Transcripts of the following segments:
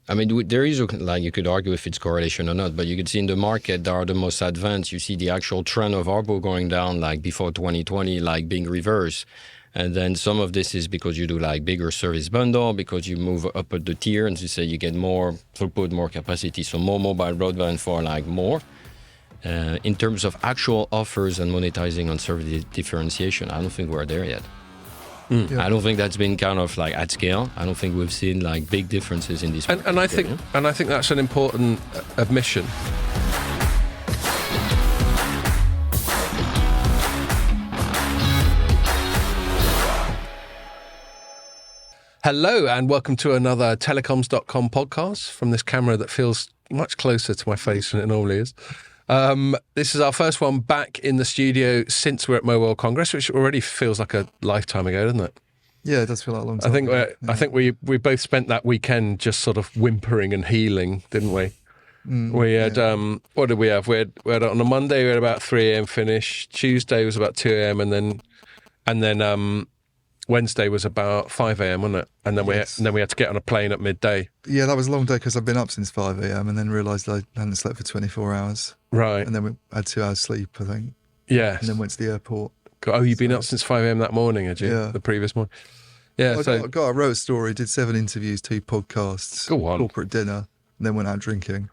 I mean, there is, like, you could argue if it's correlation or not, but you could see in the market that are the most advanced, you see the actual trend of ARPU going down, like before 2020, like being reversed. And then some of this is because you do like bigger service bundle, because you move up at the tier and you say you get more throughput, more capacity, so more mobile broadband for like more. In terms of actual offers and monetizing on service differentiation, I don't think we're there yet. I don't think that's been kind of like at scale. I don't think we've seen like big differences in this. And I think that's an important admission. Hello and welcome to another Telecoms.com podcast from this camera that feels much closer to my face than it normally is. This is our first one back in the studio since we're at Mobile World Congress, which already feels like a lifetime ago, doesn't it? Yeah, it does feel like a long time. I think we both spent that weekend just sort of whimpering and healing, didn't we? We had what did we have? We had on a Monday we had about 3 a.m. finish. Tuesday was about 2 a.m. and then Wednesday was about 5 a.m. wasn't it? And then we had to get on a plane at midday. Yeah, that was a long day because I've been up since 5 a.m. and then realised I hadn't slept for 24 hours. Right. And then we had 2 hours sleep, I think. Yes. And then went to the airport. Oh, you've been up since 5 a.m. that morning, had you? Yeah. The previous morning. Yeah. I wrote a story, did 7 interviews, 2 podcasts, Go on. corporate dinner, and then went out drinking.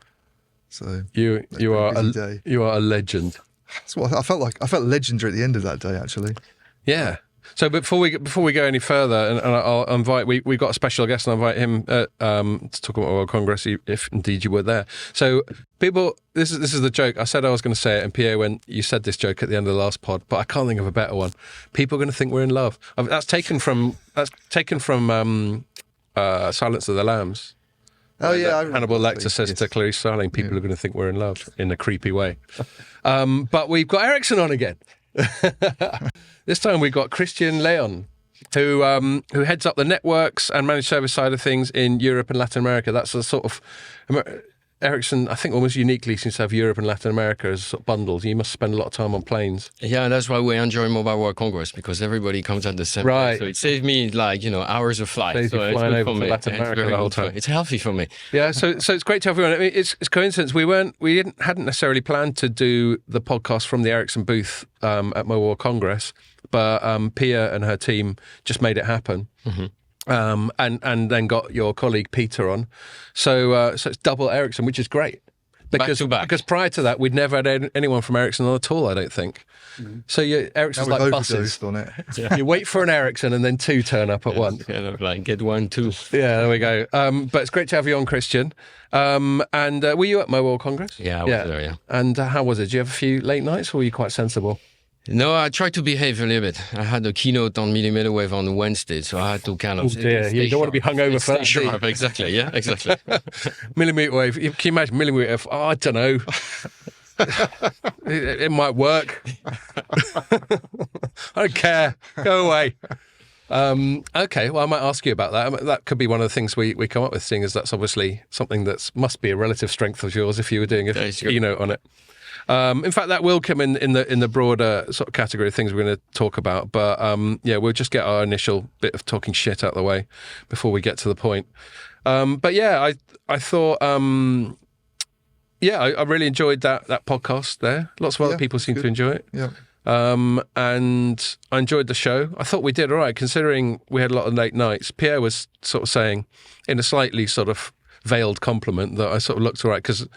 So you are a legend. That's what I felt legendary at the end of that day, actually. Yeah. So before we go any further, and I'll invite we got a special guest, and I'll invite him to talk about World Congress if indeed you were there. So people, this is the joke. I said I was going to say it, and Pierre, when you said this joke at the end of the last pod, but I can't think of a better one. People are going to think we're in love. That's taken from Silence of the Lambs. Oh yeah, Hannibal Lecter says to Clarice Starling, people are going to think we're in love in a creepy way. But we've got Ericsson on again. This time we've got Christian Leon, who heads up the networks and managed service side of things in Europe and Latin America. That's a sort of Ericsson, I think, almost uniquely seems to have Europe and Latin America as sort of bundles. You must spend a lot of time on planes. Yeah, that's why we enjoy Mobile World Congress, because everybody comes at the same right. time. So it saves me hours of flight. Saves so you flying over to Latin America the whole time. It's healthy for me. Yeah, so it's great to have everyone. I mean, it's coincidence. We hadn't necessarily planned to do the podcast from the Ericsson booth at Mobile World Congress, but Pia and her team just made it happen. Mm-hmm. And then got your colleague Peter on, so it's double Ericsson, which is great because back to back. Because prior to that we'd never had anyone from Ericsson on at all, I don't think. Mm-hmm. So Ericsson's like buses. On it. Yeah. You wait for an Ericsson and then 2 turn up at once. Kind of like get 1, 2. Yeah, there we go. But it's great to have you on, Christian. And were you at Mobile World Congress? Yeah, I was there. Yeah. And how was it? Did you have a few late nights, or were you quite sensible? No, I tried to behave a little bit. I had a keynote on millimeter wave on Wednesday, so I had to kind of... Oh dear, you don't want to be hungover for that. Sharp, exactly, yeah, exactly. Millimeter wave, can you imagine millimeter wave? Oh, I don't know. it might work. I don't care. Go away. Okay, well, I might ask you about that. That could be one of the things we come up with, seeing as that's obviously something that must be a relative strength of yours if you were doing a keynote on it. In fact, that will come in the broader sort of category of things we're going to talk about. But we'll just get our initial bit of talking shit out of the way before we get to the point. But yeah, I thought, I really enjoyed that podcast there. Lots of other people seem to enjoy it. Yeah. And I enjoyed the show. I thought we did all right, considering we had a lot of late nights. Pierre was sort of saying, in a slightly sort of veiled compliment, that I sort of looked all right, because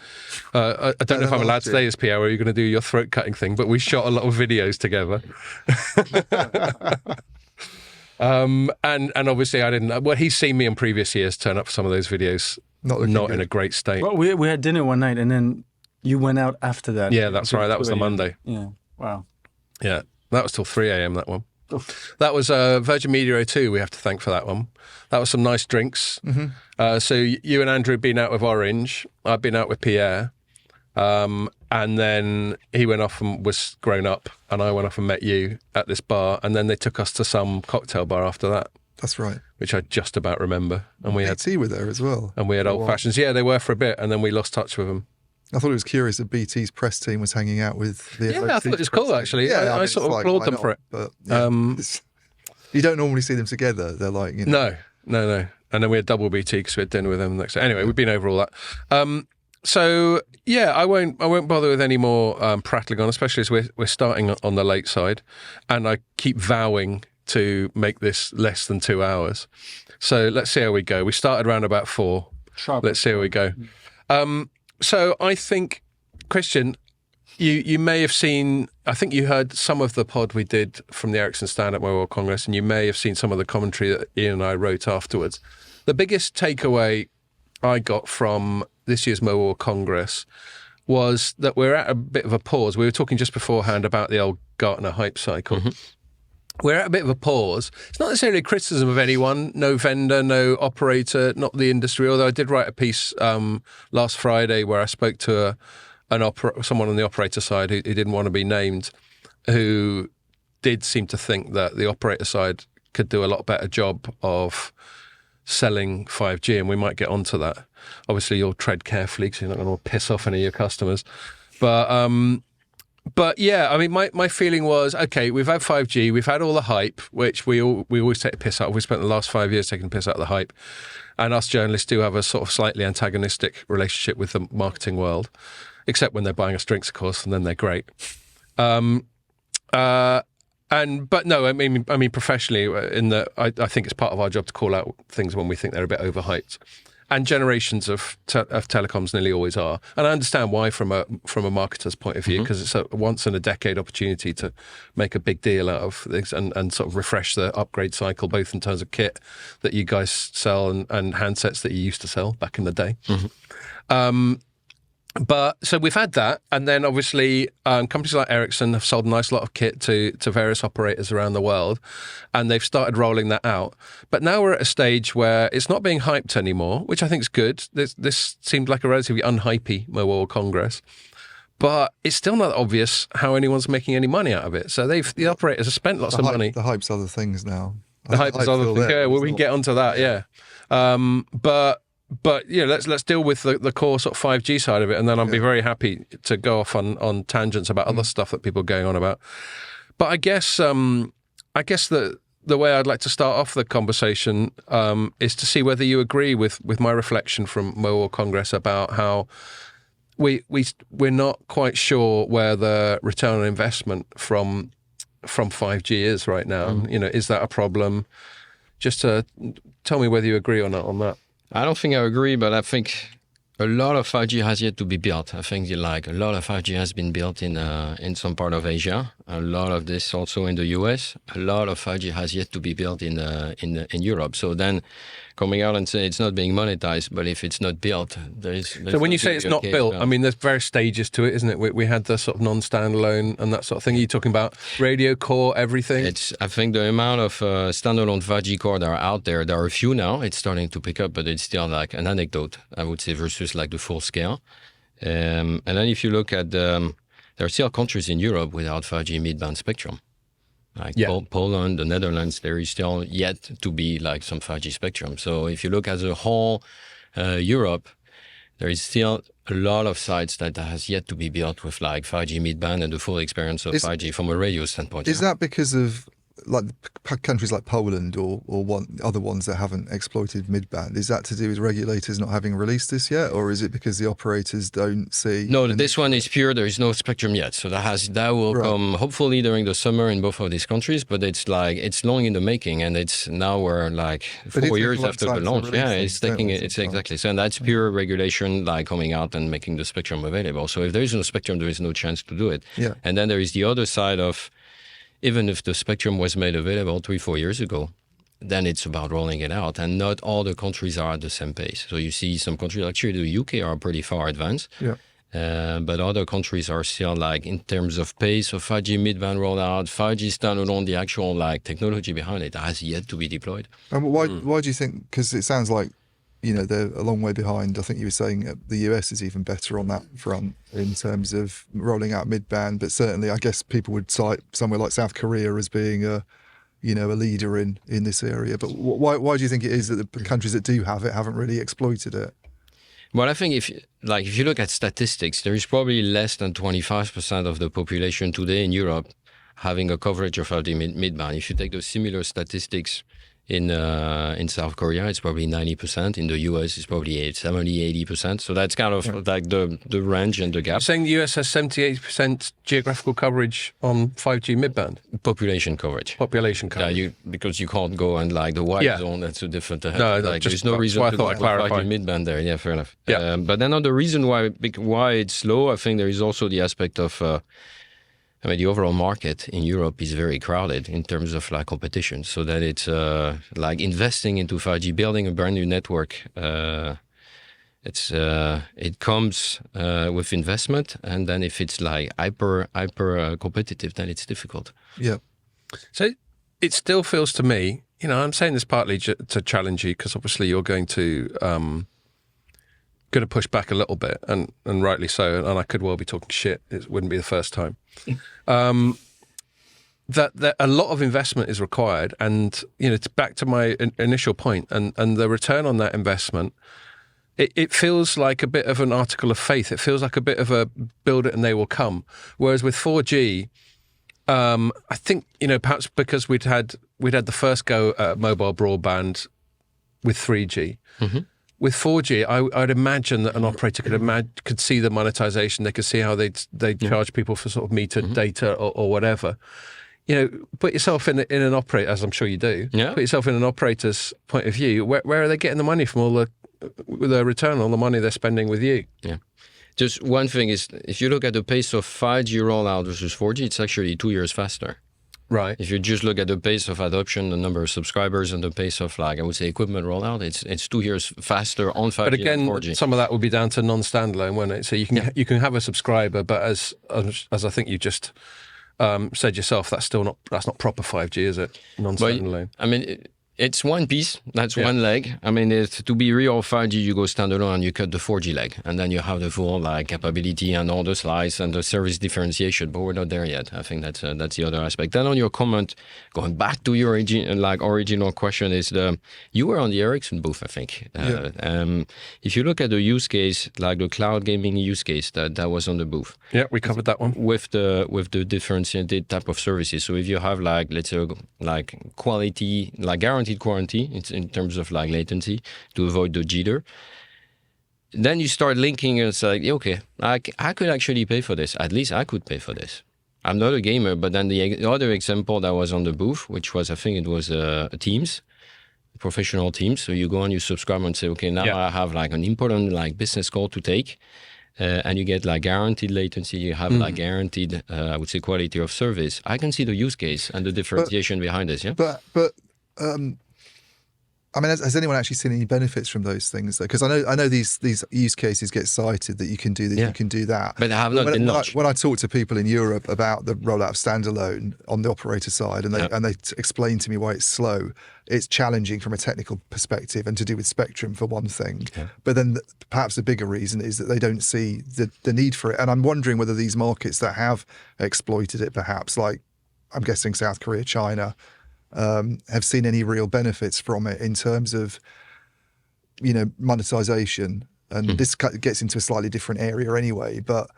I don't know if I'm allowed to say this, Pierre, or you're going to do your throat cutting thing, but we shot a lot of videos together. And obviously I didn't, well, he's seen me in previous years turn up for some of those videos not in a great state. Well, we had dinner one night and then you went out after that. Yeah, that's right. That was the Monday. Yeah. Wow. Yeah. That was till 3 a.m. that one. Oof. That was Virgin Media 02, we have to thank for that one. That was some nice drinks. Mm-hmm. So you and Andrew have been out with Orange. I've been out with Pierre. And then he went off and was grown up, and I went off and met you at this bar, and then they took us to some cocktail bar after that. That's right. Which I just about remember. And we had BT were there as well. And we had old fashions. Yeah, they were for a bit, and then we lost touch with them. I thought it was curious that BT's press team was hanging out with the... Yeah, I thought it was cool, actually. Yeah, I sort of applaud them for it. But you don't normally see them together. They're like, No. And then we had double BT because we had dinner with them the next day. Anyway, we've been over all that. So yeah, I won't bother with any more prattling on, especially as we're starting on the late side, and I keep vowing to make this less than 2 hours. So let's see how we go. We started around about 4. Sharp. Let's see how we go. So I think, Christian, you may have seen, I think you heard some of the pod we did from the Ericsson stand at Mobile World Congress, and you may have seen some of the commentary that Ian and I wrote afterwards. The biggest takeaway I got from this year's Mobile World Congress was that we're at a bit of a pause. We were talking just beforehand about the old Gartner hype cycle. Mm-hmm. We're at a bit of a pause. It's not necessarily a criticism of anyone, no vendor, no operator, not the industry, although I did write a piece last Friday where I spoke to someone on the operator side who didn't want to be named, who did seem to think that the operator side could do a lot better job of selling 5G, and we might get onto that. Obviously, you'll tread carefully because you're not going to piss off any of your customers. But yeah, I mean, my feeling was, okay, we've had 5G, we've had all the hype, which we always take a piss out of. We spent the last 5 years taking a piss out of the hype. And us journalists do have a sort of slightly antagonistic relationship with the marketing world, except when they're buying us drinks, of course, and then they're great. But no, I mean, professionally, in that I think it's part of our job to call out things when we think they're a bit overhyped. And generations of telecoms nearly always are. And I understand why from a marketer's point of view, because it's a once in a decade opportunity to make a big deal out of this and sort of refresh the upgrade cycle, both in terms of kit that you guys sell and handsets that you used to sell back in the day. But so we've had that, and then obviously companies like Ericsson have sold a nice lot of kit to various operators around the world, and they've started rolling that out. But now we're at a stage where it's not being hyped anymore, which I think is good. This seemed like a relatively unhypey Mobile World Congress, but it's still not obvious how anyone's making any money out of it. So the operators have spent lots of money. The hype's other things now. The hype is other things. Yeah, well, we can get onto that. Yeah, But yeah, let's deal with the core sort of 5G side of it, and then I'll be very happy to go off on tangents about other stuff that people are going on about. But I guess the way I'd like to start off the conversation is to see whether you agree with my reflection from Mobile World Congress about how we're not quite sure where the return on investment from 5G is right now. You know, is that a problem? Just to tell me whether you agree or not on that. I don't think I agree, but I think a lot of 5G has yet to be built. I think a lot of 5G has been built in some part of Asia. A lot of this also in the US. A lot of 5G has yet to be built in Europe. So then coming out and saying it's not being monetized, but if it's not built, there's so when you say it's not built, I mean, there's various stages to it, isn't it? We had the sort of non-standalone and that sort of thing. Are you talking about radio core, everything? I think the amount of standalone 5G core that are out there are a few now. It's starting to pick up, but it's still like an anecdote, I would say, versus like the full scale. And then if you look at there are still countries in Europe without 5G mid-band spectrum. Like Poland, the Netherlands, there is still yet to be like some 5G spectrum. So if you look as a whole Europe, there is still a lot of sites that has yet to be built with like 5G mid-band and the full experience of 5G from a radio standpoint. Is that because of like countries like Poland or other ones that haven't exploited mid-band? Is that to do with regulators not having released this yet, or is it because the operators don't see? No, this one is pure. There is no spectrum yet, so that will come hopefully during the summer in both of these countries. But it's long in the making, and it's now we're like 4 years after the launch. Yeah, it's taking it's exactly so, and that's pure regulation like coming out and making the spectrum available. So if there is no spectrum, there is no chance to do it. Yeah, and then there is the other side of, even if the spectrum was made available 3-4 years ago, then it's about rolling it out. And not all the countries are at the same pace. So you see some countries, actually the UK are pretty far advanced. Yeah. But other countries are still like, in terms of pace of 5G mid-band rollout, 5G standalone, the actual like technology behind it has yet to be deployed. And why do you think, because it sounds like, you know, they're a long way behind. I think you were saying the US is even better on that front in terms of rolling out mid-band, but certainly I guess people would cite somewhere like South Korea as being a leader in this area. But why do you think it is that the countries that do have it haven't really exploited it? Well, I think if you look at statistics, there is probably less than 25% of the population today in Europe having a coverage of 5G mid-band. If you take those similar statistics In South Korea, it's probably 90%. In the US, it's probably 70, 80%. So that's kind of like the range and the gap. You're saying the US has 70-80% geographical coverage on 5G midband? Population coverage. Population coverage. Yeah, because you can't go and like the white zone, that's a different... No, like, just, there's no reason I to thought go I clarified. 5G midband there. Yeah, fair enough. Yeah. But then another reason why it's low, I think there is also the aspect of... the overall market in Europe is very crowded in terms of like competition. So that it's like investing into 5G, building a brand new network. It comes with investment, and then if it's like hyper competitive, then it's difficult. Yeah. So it still feels to me, I'm saying this partly to challenge you, because obviously you're going to push back a little bit, and rightly so, and I could well be talking shit. It wouldn't be the first time. That a lot of investment is required, and it's back to my initial point, and the return on that investment, it feels like a bit of an article of faith. It feels like a bit of a build it and they will come. Whereas with 4G, I think perhaps because we'd had the first go at mobile broadband with 3G. Mm-hmm. With 4G, I'd imagine that an operator could see the monetization. They could see how they'd charge people for sort of metered data or whatever. Put yourself in an operator, as I'm sure you do. Yeah. Put yourself in an operator's point of view. Where are they getting the money from? All the return on the money they're spending with you. Yeah. Just one thing is, if you look at the pace of 5G rollout versus 4G, it's actually 2 years faster. Right. If you just look at the pace of adoption, the number of subscribers, and the pace of equipment rollout, it's 2 years faster on 5G but again, than 4G. Some of that would be down to non-standalone, wouldn't it? So you can have a subscriber, but as I think you just said yourself, that's not proper 5G, is it? Non-standalone. But, it's one piece. That's one leg. To be real 5G, you go standalone and you cut the 4G leg, and then you have the full capability and all the slice and the service differentiation. But we're not there yet. I think that's the other aspect. Then on your comment, going back to your original question, is you were on the Ericsson booth, I think. If you look at the use case, like the cloud gaming use case that was on the booth. Yeah, we covered that one with the differentiated type of services. So if you have let's say quality, guaranteed quarantine, it's in terms of latency to avoid the jitter. Then you start linking, it's okay, I could actually pay for this. At least I could pay for this. I'm not a gamer, but then the other example that was on the booth, which was, I think it was Teams, professional Teams. So you go and you subscribe and say, okay, now I have an important business call to take. And you get guaranteed latency, you have guaranteed, I would say, quality of service. I can see the use case and the differentiation behind this. Yeah. But has anyone actually seen any benefits from those things? Because I know these use cases get cited that you can do this, you can do that. But I have not been much. When I talk to people in Europe about the rollout of standalone on the operator side, and they explain to me why it's slow, it's challenging from a technical perspective and to do with spectrum for one thing. Yeah. But then perhaps the bigger reason is that they don't see the need for it. And I'm wondering whether these markets that have exploited it, perhaps I'm guessing South Korea, China, have seen any real benefits from it in terms of, monetization. And this gets into a slightly different area anyway, but,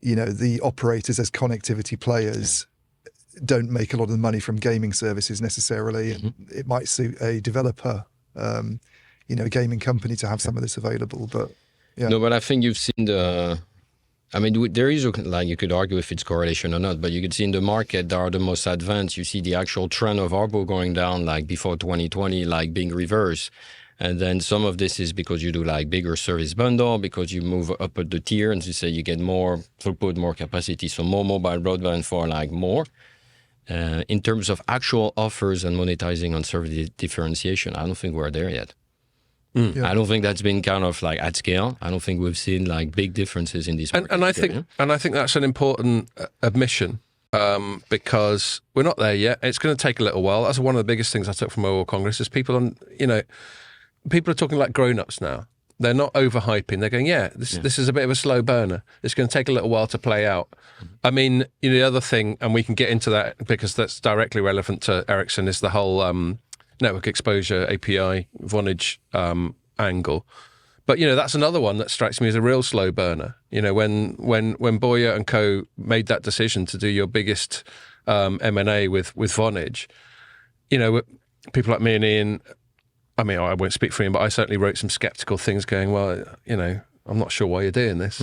the operators as connectivity players don't make a lot of money from gaming services necessarily. And it might suit a developer, a gaming company to have some of this available, but yeah. No, but I think you've seen there is, you could argue if it's correlation or not, but you could see in the market that are the most advanced, you see the actual trend of ARPU going down, before 2020, being reversed. And then some of this is because you do bigger service bundle, because you move up at the tier and you say you get more throughput, more capacity, so more mobile broadband for more. In terms of actual offers and monetizing on service differentiation, I don't think we're there yet. I don't think that's been kind of at scale. I don't think we've seen big differences in these markets. And I think that's an important admission because we're not there yet. It's going to take a little while. That's one of the biggest things I took from Mobile Congress is people are talking like grown-ups now. They're not overhyping. They're going, this is a bit of a slow burner. It's going to take a little while to play out. The other thing, and we can get into that because that's directly relevant to Ericsson, is the whole network exposure API Vonage angle. But that's another one that strikes me as a real slow burner. When Boyer and Co made that decision to do your biggest M&A with Vonage, people like me and Ian, I mean, I won't speak for Ian, but I certainly wrote some sceptical things going, well, I'm not sure why you're doing this.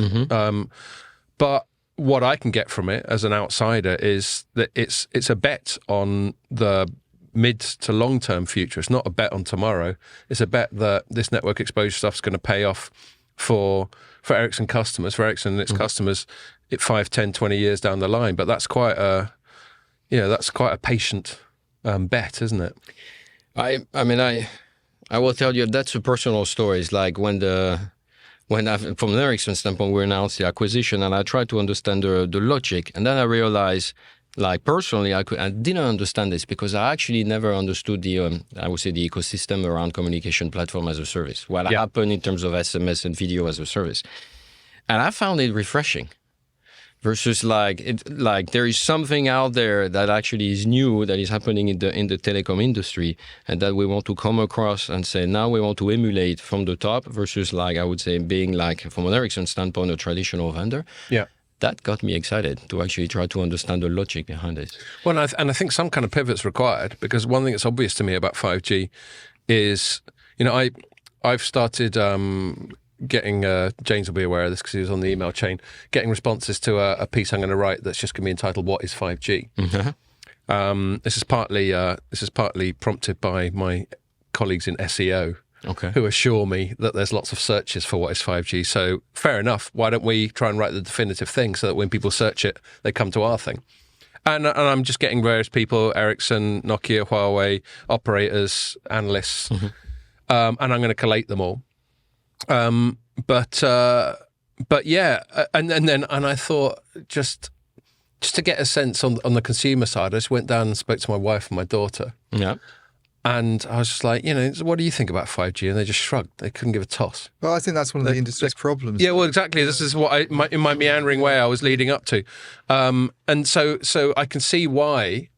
But what I can get from it as an outsider is that it's a bet on the mid to long-term future. It's not a bet on tomorrow. It's a bet that this network exposure stuff is going to pay off for Ericsson customers, for Ericsson and its customers, 5, 10, 20 years down the line. But that's quite a patient bet, isn't it? I mean, I will tell you that's a personal story. It's like when from an Ericsson standpoint, we announced the acquisition, and I tried to understand the logic, and then I realized, like personally, I didn't understand this because I actually never understood the I would say the ecosystem around communication platform as a service. What happened in terms of SMS and video as a service, and I found it refreshing. Versus like there is something out there that actually is new that is happening in the telecom industry, and that we want to come across and say now we want to emulate from the top. Versus like I would say being like from an Ericsson standpoint a traditional vendor. Yeah. That got me excited to actually try to understand the logic behind it. Well, and I think some kind of pivot's required, because one thing that's obvious to me about 5G is, I've started getting, James will be aware of this because he was on the email chain, getting responses to a piece I'm going to write that's just going to be entitled "What is 5G?" This is partly prompted by my colleagues in SEO. Okay. Who assure me that there's lots of searches for what is 5G. So fair enough. Why don't we try and write the definitive thing so that when people search it, they come to our thing? And I'm just getting various people, Ericsson, Nokia, Huawei, operators, analysts, and I'm going to collate them all. But yeah, and I thought just to get a sense on the consumer side, I just went down and spoke to my wife and my daughter. Yeah. And I was just like, what do you think about 5G? And they just shrugged. They couldn't give a toss. Well, I think that's one of the industry's problems. Yeah, well, exactly. This is what in my meandering way I was leading up to. And so I can see why,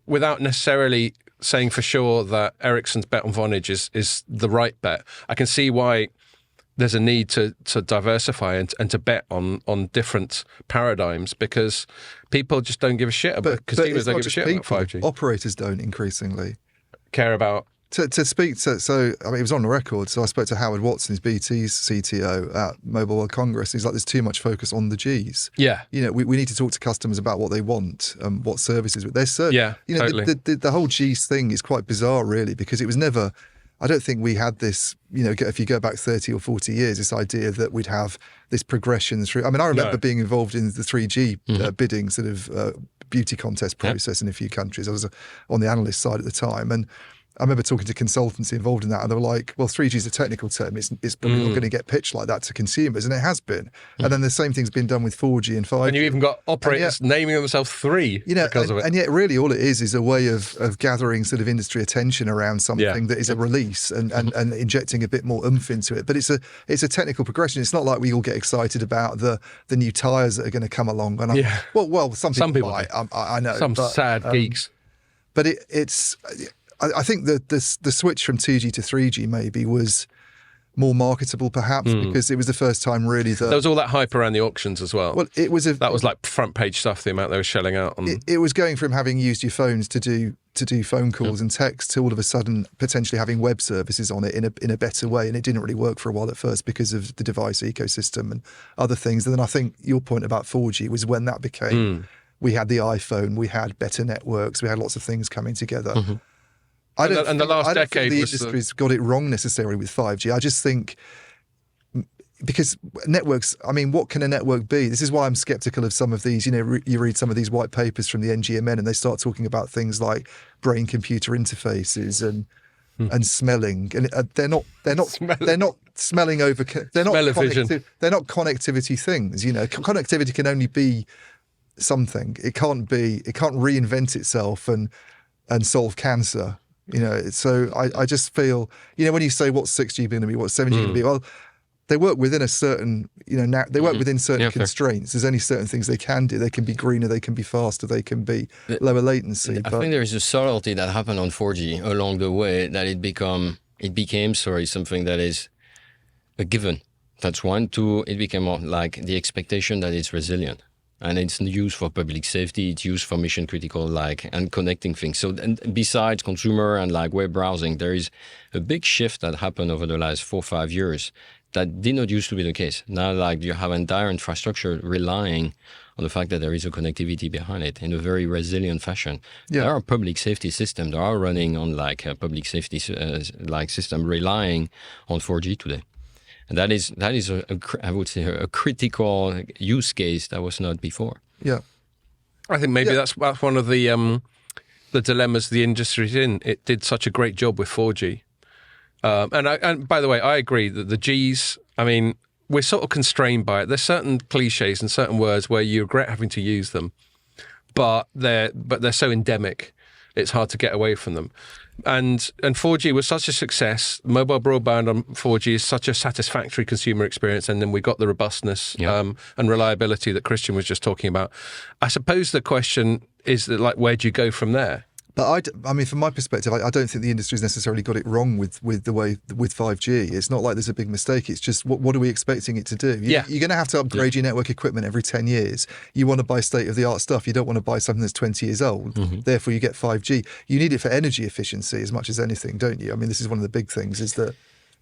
without necessarily saying for sure that Ericsson's bet on Vonage is the right bet, I can see why there's a need to diversify and to bet on different paradigms, because people just don't give a shit about consumers don't give a shit about 5G. Operators don't increasingly care about to speak to. So I mean, it was on the record. So I spoke to Howard Watson, who's BT's CTO at Mobile World Congress. He's like, there's too much focus on the G's. Yeah, we need to talk to customers about what they want, what services. Yeah, totally. The whole G's thing is quite bizarre, really, because it was never. I don't think we had this, if you go back 30 or 40 years, this idea that we'd have this progression through. I mean, I remember being involved in the 3G bidding sort of beauty contest process in a few countries. I was on the analyst side at the time, and I remember talking to consultancy involved in that, and they were like, well, 3G is a technical term. It's probably not going to get pitched like that to consumers, and it has been. And then the same thing's been done with 4G and 5G. And you even got operators naming themselves 3 because of it. And yet really all it is a way of gathering sort of industry attention around something that is a release and injecting a bit more oomph into it. But it's a technical progression. It's not like we all get excited about the new tyres that are going to come along. And well, some people might. I know. Some sad geeks. But it's... I think that the switch from 2G to 3G maybe was more marketable, perhaps, because it was the first time really that... There was all that hype around the auctions as well. Well, it was... That was like front page stuff, the amount they were shelling out on... It was going from having used your phones to do phone calls and text to all of a sudden potentially having web services on it in a better way, and it didn't really work for a while at first because of the device ecosystem and other things. And then I think your point about 4G was when that became... We had the iPhone, we had better networks, we had lots of things coming together. I don't think the industry's got it wrong necessarily with 5G. I just think because networks, I mean, what can a network be? This is why I'm skeptical of some of these. You read some of these white papers from the NGMN and they start talking about things like brain-computer interfaces and smelling, and they're not smelling over. They're not connectivity things. Connectivity can only be something. It can't reinvent itself and solve cancer. So I just feel, when you say what's 6G going to be, what's 7G going to be, well, they work within a certain, they work within certain constraints. There's only certain ththings they can do. They can be greener, they can be faster, they can be lower latency. I think there is a subtlety that happened on 4G along the way that it became something that is a given. That's one. Two, it became more like the expectation that it's resilient. and it's used for public safety. It's used for mission critical, like, and connecting things. So, and besides consumer and like web browsing, there is a big shift that happened over the last 4 or 5 years that did not used to be the case. Now, like, you have entire infrastructure relying on the fact that there is a connectivity behind it in a very resilient fashion. Yeah. There are public safety systems that are running on like a public safety like system relying on 4G today. And that is I would say a critical use case that was not before. Yeah. I think maybe that's one of the dilemmas the industry's in. It did such a great job with 4G. And by the way, I agree that the Gs, I mean, we're sort of constrained by it. There's certain cliches and certain words where you regret having to use them, but they're so endemic, it's hard to get away from them. And 4G was such a success. Mobile broadband on 4G is such a satisfactory consumer experience, and then we got the robustness and reliability that Christian was just talking about. I suppose the question is that, like, where do you go from there? But I mean, from my perspective, I don't think the industry's necessarily got it wrong with the way with 5G. It's not like there's a big mistake. It's just what are we expecting it to do? You're going to have to upgrade your network equipment every 10 years. You want to buy state-of-the-art stuff. You don't want to buy something that's 20 years old. Therefore, you get 5G. You need it for energy efficiency as much as anything, don't you? I mean, this is one of the big things, is that...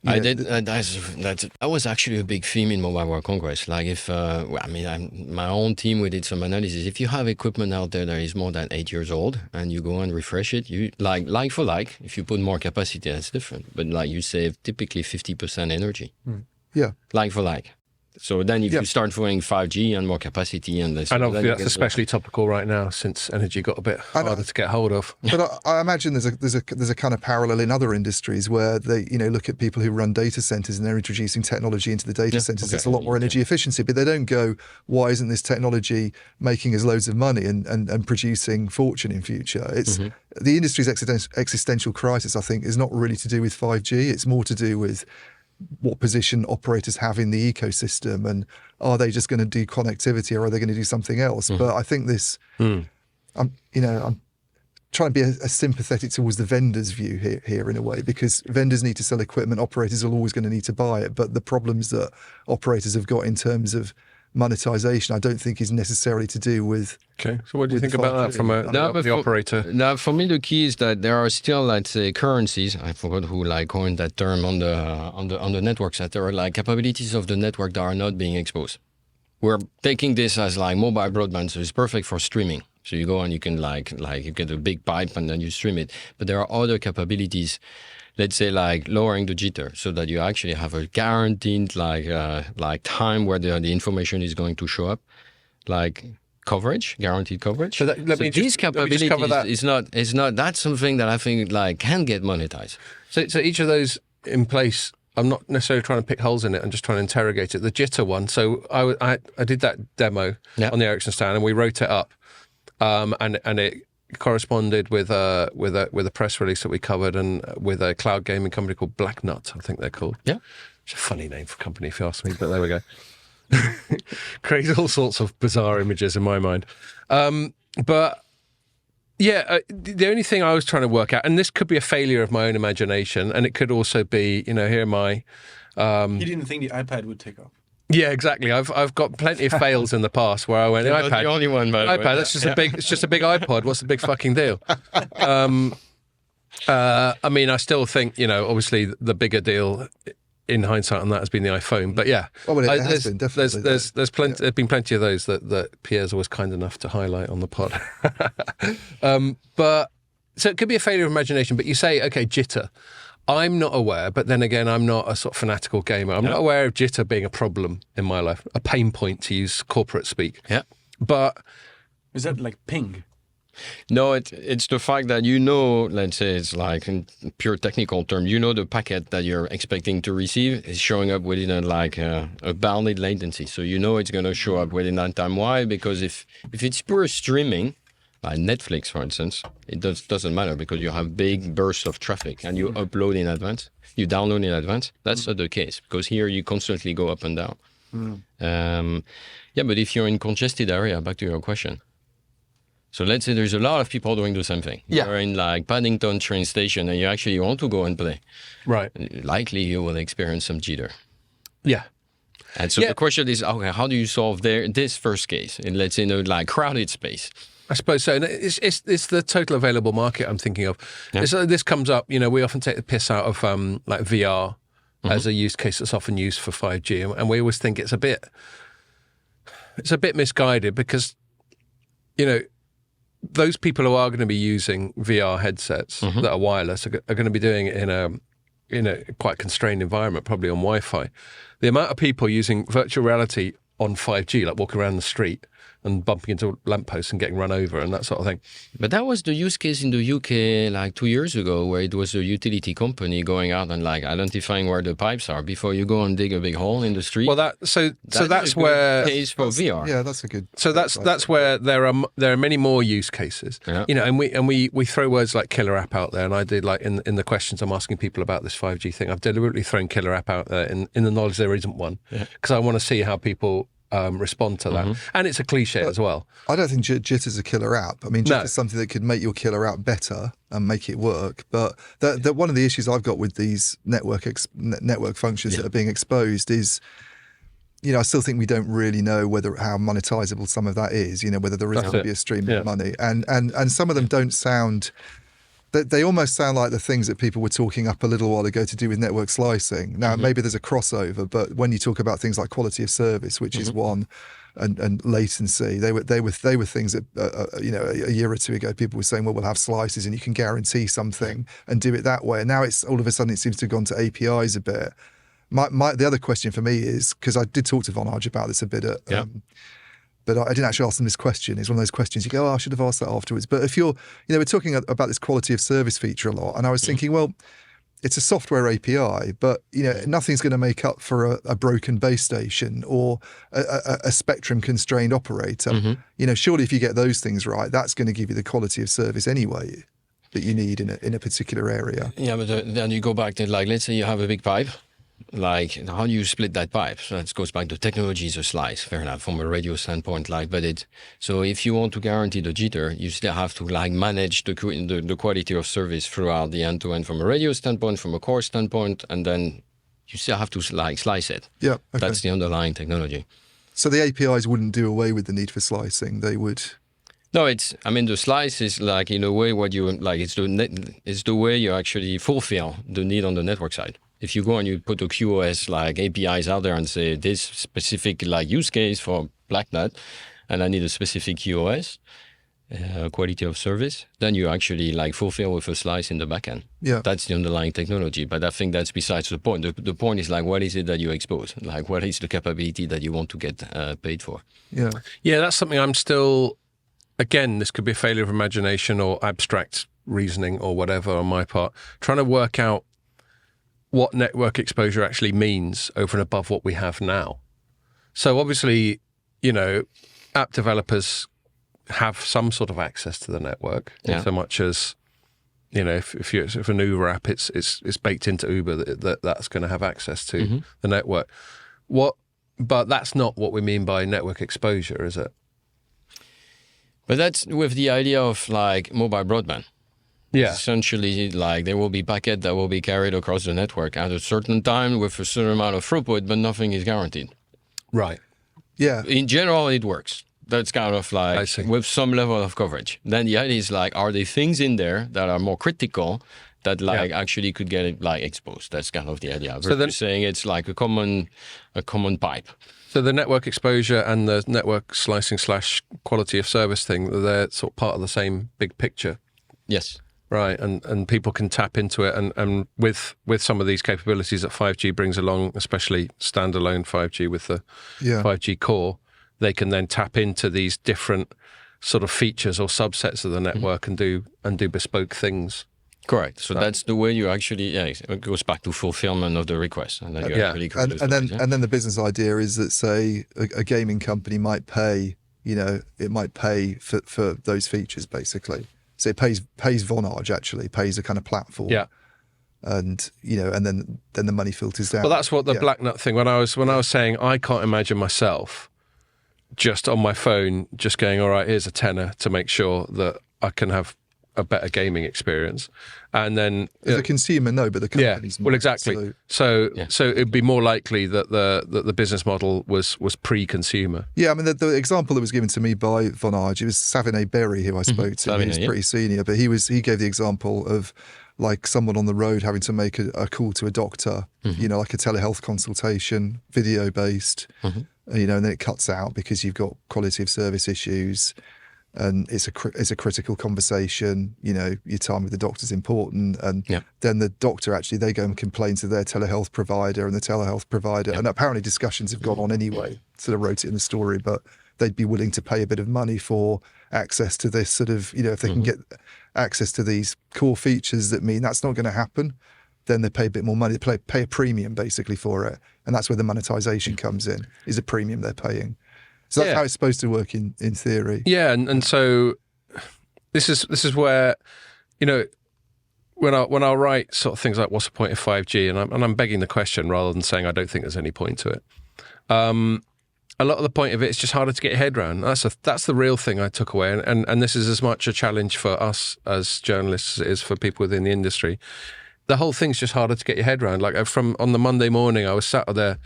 That was actually a big theme in Mobile World Congress. Like, if my own team, we did some analysis. If you have equipment out there that is more than 8 years old and you go and refresh it, you like for like. If you put more capacity, that's different. But like, you save typically 50% energy. Yeah, like for like. So then if you start throwing 5G and more capacity and this... And obviously that's especially topical right now, since energy got a bit harder to get hold of. But I imagine there's a kind of parallel in other industries where they look at people who run data centers and they're introducing technology into the data centers. It's a lot more energy efficiency, but they don't go, why isn't this technology making us loads of money and producing fortune in future? It's the industry's existential crisis, I think, is not really to do with 5G. It's more to do with what position operators have in the ecosystem, and are they just going to do connectivity, or are they going to do something else? But I think this, I'm trying to be as sympathetic towards the vendors' view here in a way, because vendors need to sell equipment, operators are always going to need to buy it, but the problems that operators have got in terms of monetization, I don't think is necessarily to do with... Okay, so what do you think about that from the operator? Now, for me, the key is that there are still, let's say, currencies. I forgot who coined that term on the networks. That there are capabilities of the network that are not being exposed. We're taking this as mobile broadband, so it's perfect for streaming. So you go and you can you get a big pipe and then you stream it. But there are other capabilities. Let's say lowering the jitter, so that you actually have a guaranteed time where the information is going to show up, coverage, guaranteed coverage. So these capabilities is not that's something that I think can get monetized. So each of those in place, I'm not necessarily trying to pick holes in it. I'm just trying to interrogate it. The jitter one. So I did that demo on the Ericsson stand, and we wrote it up, and it corresponded with a press release that we covered, and with a cloud gaming company called Black Nut, I think they're called. Yeah, it's a funny name for a company, if you ask me, but there we go. Creates all sorts of bizarre images in my mind. But yeah, the only thing I was trying to work out, and this could be a failure of my own imagination, and it could also be, here am I. You didn't think the iPad would take off? Yeah, exactly. I've got plenty of fails in the past where I went, You're iPad. not the only one, by the way. iPad. That's just it's just a big iPod. What's the big fucking deal? I mean, I still think, obviously the bigger deal in hindsight on that has been the iPhone. But yeah, it has been, definitely. There's plenty. There've been plenty of those that Pierre's always kind enough to highlight on the pod. But so it could be a failure of imagination. But you say, okay, jitter. I'm not aware, but then again, I'm not a sort of fanatical gamer. I'm not aware of jitter being a problem in my life, a pain point, to use corporate speak. Yeah. But is that like ping? No, it's the fact that let's say it's in pure technical term, the packet that you're expecting to receive is showing up within a bounded latency. So it's going to show up within that time. Why? Because if it's pure streaming, like Netflix, for instance, it doesn't matter, because you have big bursts of traffic and you upload in advance, you download in advance. That's not the case, because here you constantly go up and down. But if you're in congested area, back to your question. So let's say there's a lot of people doing the same thing. Yeah. You're in Paddington train station and you actually want to go and play. Right. Likely you will experience some jitter. Yeah. And so the question is, okay, how do you solve this first case in, let's say, like crowded space? I suppose so. And it's the total available market I'm thinking of. Yeah. This comes up, we often take the piss out of like VR as a use case that's often used for 5G. And we always think it's a bit misguided because, those people who are going to be using VR headsets that are wireless are going to be doing it in a quite constrained environment, probably on Wi-Fi. The amount of people using virtual reality on 5G, like walking around the street and bumping into lampposts and getting run over and that sort of thing. But that was the use case in the UK like 2 years ago, where it was a utility company going out and like identifying where the pipes are before you go and dig a big hole in the street. Well, that's where case for VR. Yeah, that's a good. So that's where there are many more use cases. Yeah. And we throw words like killer app out there, and I did like in the questions I'm asking people about this 5G thing, I've deliberately thrown killer app out there in the knowledge there isn't one, because I want to see how people respond to that. And it's a cliche as well. I don't think JIT is a killer app. I mean, JIT is something that could make your killer app better and make it work. But one of the issues I've got with these network functions that are being exposed is, I still think we don't really know how monetizable some of that is. Whether there is going to be a stream of money, and some of them don't sound. They almost sound like the things that people were talking up a little while ago to do with network slicing. Now, maybe there's a crossover, but when you talk about things like quality of service, which is one, and latency, they were things that a year or two ago people were saying, well, we'll have slices and you can guarantee something and do it that way. And now it's all of a sudden it seems to have gone to APIs a bit. The other question for me is, because I did talk to Vonage about this a bit but I didn't actually ask them this question. It's one of those questions you go, I should have asked that afterwards. But if we're talking about this quality of service feature a lot, and I was thinking, well, it's a software API, but nothing's going to make up for a broken base station or a spectrum constrained operator. Surely if you get those things right, that's going to give you the quality of service anyway that you need in a particular area. Yeah, but then you go back to, like, let's say you have a big pipe. Like, how do you split that pipe? So that goes back to technology is a slice, fair enough, from a radio standpoint. So if you want to guarantee the jitter, you still have to manage the quality of service throughout the end-to-end from a radio standpoint, from a core standpoint, and then you still have to slice it. Yeah, okay. That's the underlying technology. So the APIs wouldn't do away with the need for slicing; they would. No, the slice is like, in a way, what you like. It's the way you actually fulfill the need on the network side. If you go and you put a QoS like APIs out there and say this specific use case for BlackNet, and I need a specific QoS, quality of service, then you actually fulfill with a slice in the backend. Yeah, that's the underlying technology. But I think that's besides the point. The point is what is it that you expose? What is the capability that you want to get paid for? Yeah, that's something I'm still. Again, this could be a failure of imagination or abstract reasoning or whatever on my part. Trying to work out what network exposure actually means over and above what we have now. So obviously, app developers have some sort of access to the network, so much as, if an Uber app, it's baked into Uber that's going to have access to the network. But that's not what we mean by network exposure, is it? But that's with the idea of mobile broadband. Yeah. Essentially, there will be packet that will be carried across the network at a certain time with a certain amount of throughput, but nothing is guaranteed. Right. Yeah. In general, it works. That's kind of with some level of coverage. Then the idea is are there things in there that are more critical that actually could get exposed? That's kind of the idea. So then saying it's like a common pipe. So the network exposure and the network slicing / quality of service thing, they're sort of part of the same big picture. Yes. Right, and people can tap into it, and with some of these capabilities that 5G brings along, especially standalone 5G with the 5G core, they can then tap into these different sort of features or subsets of the network and do bespoke things. Correct. So that's the way you actually, it goes back to fulfillment of the request. And then you actually and then the business idea is that, say, a gaming company might pay, it might pay for those features, basically. So it pays Vonage, actually, pays a kind of platform. Yeah. And, and then the money filters down. Well, that's what the BlackNet thing, when I was saying I can't imagine myself just on my phone just going, all right, here's a tenner to make sure that I can have a better gaming experience. And then the consumer, no, but the companies. Well, exactly. So it'd be more likely that the business model was pre-consumer. Yeah, I mean the example that was given to me by Vonage, it was Savinay Berry who I spoke to. He was pretty senior, but he gave the example of like someone on the road having to make a call to a doctor, like a telehealth consultation, video based, and then it cuts out because you've got quality of service issues, and it's a critical conversation. Your time with the doctor is important, and then the doctor they go and complain to their telehealth provider, and the telehealth provider, and apparently discussions have gone on anyway. Sort of wrote it in the story, but they'd be willing to pay a bit of money for access to this sort of, if they can get access to these core features that mean that's not going to happen, then they pay a bit more money. They pay a premium basically for it. And that's where the monetization comes in, is a premium they're paying. So that's how it's supposed to work in theory. Yeah, and so this is where, when I'll write sort of things like what's the point of 5G, and I'm begging the question rather than saying I don't think there's any point to it. A lot of the point of it is just harder to get your head around. That's the real thing I took away, and this is as much a challenge for us as journalists as it is for people within the industry. The whole thing's just harder to get your head around. Like on the Monday morning, I was sat at their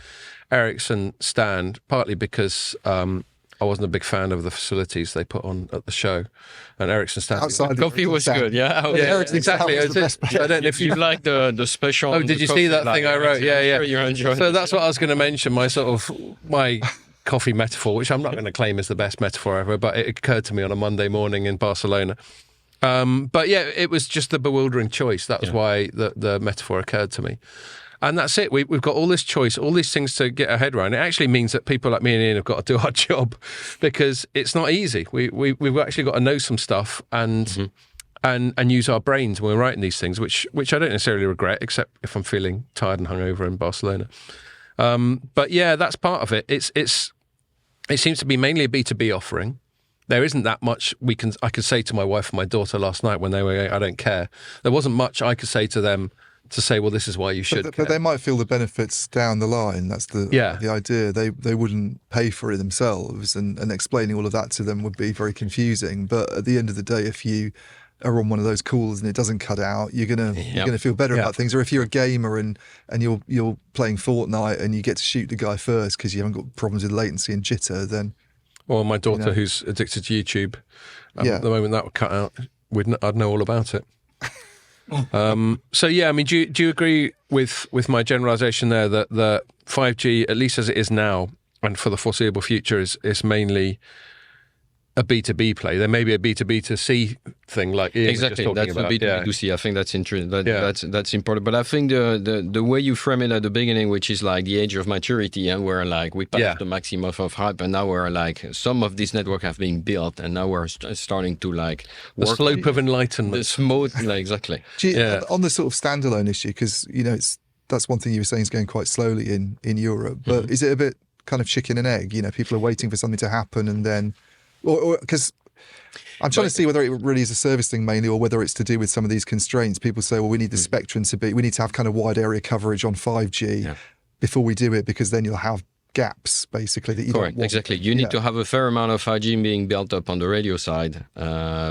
Ericsson stand, partly because I wasn't a big fan of the facilities they put on at the show. And Ericsson stand. Outside coffee was good, yeah. Exactly. I don't know if you like the special. Oh, did you see that thing I wrote? Yeah. You enjoyed. So that's what I was going to mention. My coffee metaphor, which I'm not going to claim is the best metaphor ever, but it occurred to me on a Monday morning in Barcelona. But yeah, it was just the bewildering choice. That was why the metaphor occurred to me. And that's it. We've got all this choice, all these things to get our head around. It actually means that people like me and Ian have got to do our job because it's not easy. We've actually got to know some stuff and use our brains when we're writing these things, which I don't necessarily regret, except if I'm feeling tired and hungover in Barcelona. But yeah, that's part of it. It seems to be mainly a B2B offering. There isn't that much I could say to my wife and my daughter last night when they were going, I don't care. There wasn't much I could say to them to say, well, this is why you should care. But they might feel the benefits down the line. That's the idea. They wouldn't pay for it themselves, and explaining all of that to them would be very confusing. But at the end of the day, if you are on one of those calls and it doesn't cut out, you're gonna feel better about things. Or if you're a gamer and you're playing Fortnite and you get to shoot the guy first because you haven't got problems with latency and jitter, then. Well, my daughter, who's addicted to YouTube, the moment that would cut out, I'd know all about it. So yeah, I mean, do you agree with my generalisation there that the 5G, at least as it is now and for the foreseeable future, is mainly a B2B play? There may be a B2B2C thing, like Ian exactly. Was just that's the B2B2C. I think that's interesting. That's important. But I think the way you frame it at the beginning, which is like the age of maturity, and where like we passed the maximum of hype, and now we're like some of these networks have been built, and now we're starting to like the slope of enlightenment. The smooth, exactly. On the sort of standalone issue, because that's one thing you were saying is going quite slowly in Europe. But is it a bit kind of chicken and egg? People are waiting for something to happen, and then. Or because I'm trying to see whether it really is a service thing mainly, or whether it's to do with some of these constraints. People say, well, we need the spectrum we need to have kind of wide area coverage on 5G before we do it, because then you'll have gaps basically that you don't want. Exactly. You need to have a fair amount of 5G being built up on the radio side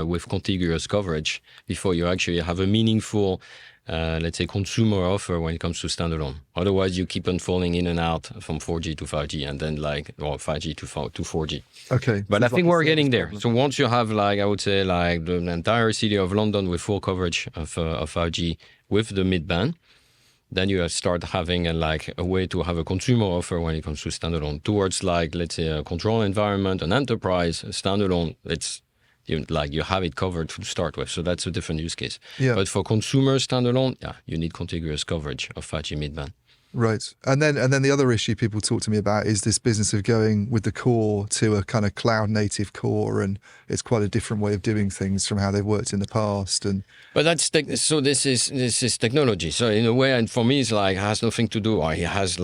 with contiguous coverage before you actually have a meaningful let's say consumer offer when it comes to standalone. Otherwise, you keep on falling in and out from 4G to 5G and then 5G to 4G. Okay. But I think we're getting there. So once you have I would say the entire city of London with full coverage of 5G with the mid-band, then you start having a way to have a consumer offer when it comes to standalone towards let's say a control environment, an enterprise, standalone. You have it covered to start with, so that's a different use case. Yeah. But for consumer standalone, you need contiguous coverage of 5G mid-band. Right, and then the other issue people talk to me about is this business of going with the core to a kind of cloud native core, and it's quite a different way of doing things from how they've worked in the past. But that's this is technology. So in a way, and for me, it's has nothing to do. Or it has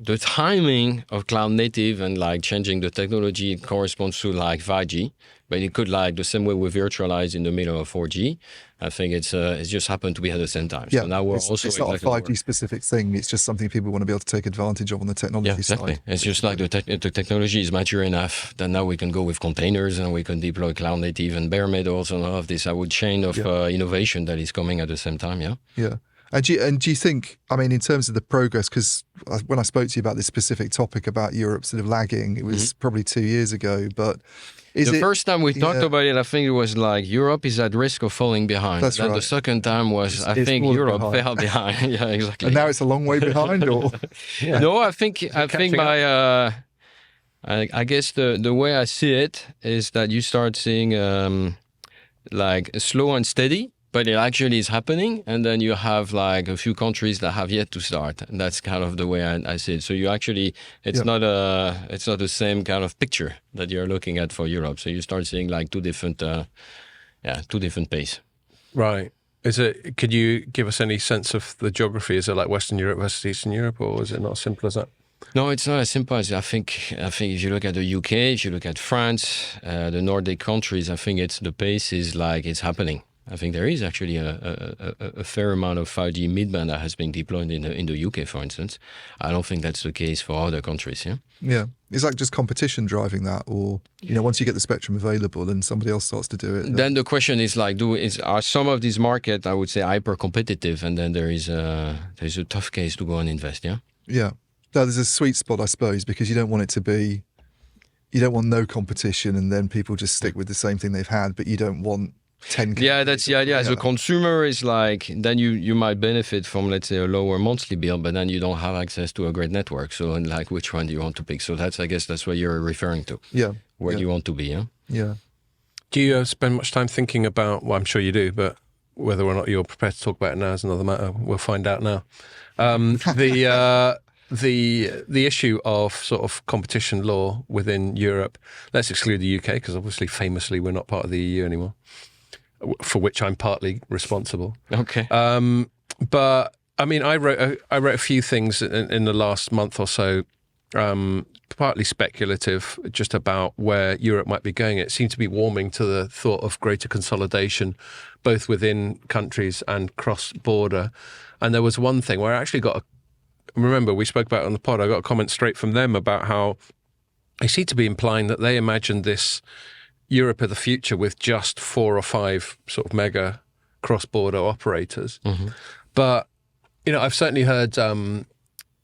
the timing of cloud native and like changing the technology corresponds to like 5G, but it could like the same way we virtualize in the middle of 4G. I think it's just happened to be at the same time. Yeah, so now we're it's also not a 5G specific thing. It's just something people want to be able to take advantage of on the technology exactly. side. It's just like the technology is mature enough that now we can go with containers and we can deploy cloud native and bare metals and all of this chain of innovation that is coming at the same time. Yeah. Yeah. And do you think, I mean, in terms of the progress, because when I spoke to you about this specific topic about Europe sort of lagging, it was probably 2 years ago, but first time we talked about it, I think it was like Europe is at risk of falling behind. That's right. The second time was, I think Europe fell behind. Yeah, exactly. And now it's a long way behind, or? No, I think by, I guess the way I see it is that you start seeing like slow and steady, but it actually is happening, and then you have like a few countries that have yet to start, and that's kind of the way I see it. So you actually, it's not the same kind of picture that you're looking at for Europe. So you start seeing like two different pace. Right. Could you give us any sense of the geography? Is it like Western Europe versus Eastern Europe, or is it not as simple as that? No, it's not as simple as I think if you look at the UK, if you look at France, the Nordic countries, I think the pace is like it's happening. I think there is actually a fair amount of 5G midband that has been deployed in the UK, for instance. I don't think that's the case for other countries. Yeah. Yeah. Is that just competition driving that, or once you get the spectrum available, then somebody else starts to do it? Then the question is like, are some of these markets, I would say, hyper competitive, and then there's a tough case to go and invest. Yeah. Yeah. No, there's a sweet spot, I suppose, because you don't want no competition, and then people just stick with the same thing they've had, but you don't want 10. Yeah, that's the idea. As a consumer, is like then you might benefit from, let's say, a lower monthly bill, but then you don't have access to a great network. So, and like, which one do you want to pick? So I guess that's what you're referring to. Yeah. Where do you want to be? Yeah. Yeah. Do you spend much time thinking about? Well, I'm sure you do, but whether or not you're prepared to talk about it now is another matter. We'll find out now. The issue of sort of competition law within Europe. Let's exclude the UK, because obviously, famously, we're not part of the EU anymore, for which I'm partly responsible. Okay. But I mean, I wrote a few things in the last month or so, partly speculative, just about where Europe might be going. It seemed to be warming to the thought of greater consolidation, both within countries and cross-border. And there was one thing where I actually remember we spoke about it on the pod, I got a comment straight from them about how they seem to be implying that they imagined this Europe of the future with just 4 or 5 sort of mega cross-border operators. Mm-hmm. But, I've certainly heard Boye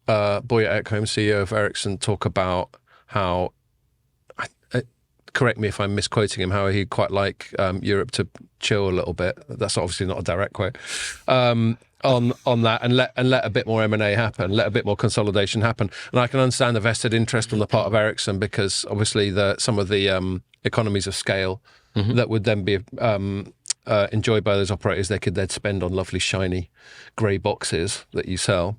Ekholm, CEO of Ericsson, talk about how, correct me if I'm misquoting him, how he'd quite like Europe to chill a little bit. That's obviously not a direct quote. On that and let a bit more M&A happen, let a bit more consolidation happen. And I can understand the vested interest on the part of Ericsson, because obviously some of the economies of scale that would then be enjoyed by those operators, they could then spend on lovely shiny grey boxes that you sell.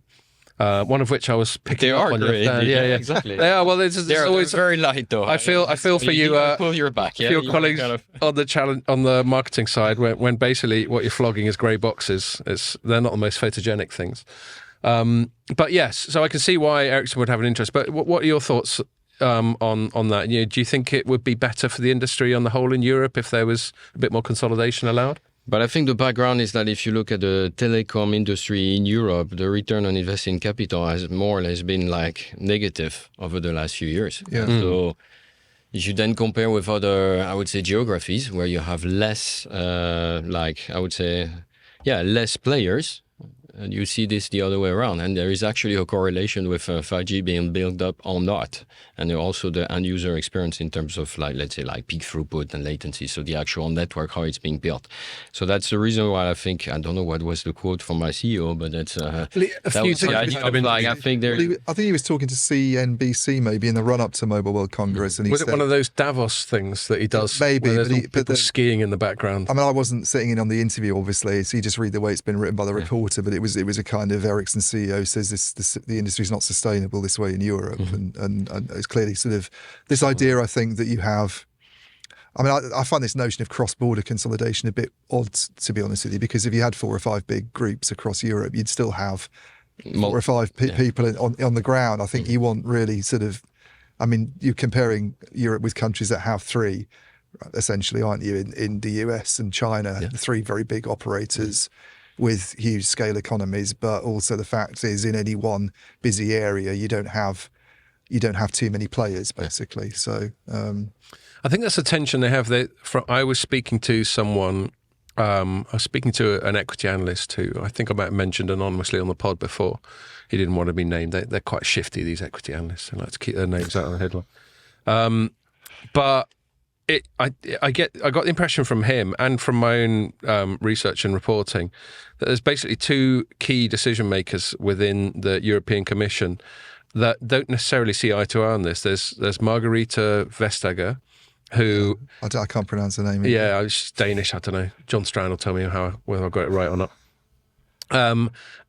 One of which I was picking up on. Great. Yeah, exactly. They are. Well, they're always very light, though. I feel for you, pull your back. Yeah, for your colleagues on the marketing side, when basically what you're flogging is grey boxes. They're not the most photogenic things. But yes, so I can see why Ericsson would have an interest. But what are your thoughts on that? Do you think it would be better for the industry on the whole in Europe if there was a bit more consolidation allowed? But I think the background is that if you look at the telecom industry in Europe, the return on invested capital has more or less been like negative over the last few years. Yeah. So if you then compare with other, I would say, geographies where you have less, less players, and you see this the other way around. And there is actually a correlation with 5G being built up or not. And also the end user experience in terms of let's say peak throughput and latency. So the actual network, how it's being built. So that's the reason why I think, I don't know what was the quote from my CEO, but that's, I think he was talking to CNBC maybe in the run up to Mobile World Congress. And he was it one of those Davos things that he does? Maybe. But skiing in the background. I mean, I wasn't sitting in on the interview, obviously. So you just read the way it's been written by the reporter, but it was a kind of Ericsson CEO says the industry is not sustainable this way in Europe, and it's clearly sort of this idea. I think that you have. I mean, I find this notion of cross-border consolidation a bit odd, to be honest with you, because if you had 4 or 5 big groups across Europe, you'd still have 4 or 5 people on the ground. I think you want really sort of, I mean, you're comparing Europe with countries that have 3, essentially, aren't you? In the US and China, 3 very big operators with huge scale economies. But also the fact is, in any one busy area, you don't have too many players, basically. So I think that's a tension they have. I was speaking to someone. I was speaking to an equity analyst who I think I might have mentioned anonymously on the pod before. He didn't want to be named. They're quite shifty, these equity analysts. They like to keep their names out of the headline. But I got the impression from him and from my own research and reporting that there's basically 2 key decision makers within the European Commission that don't necessarily see eye to eye on this. There's Margarita Vestager, who I can't pronounce the name either. Yeah, she's Danish. I don't know. John Strand will tell me whether I got it right or not.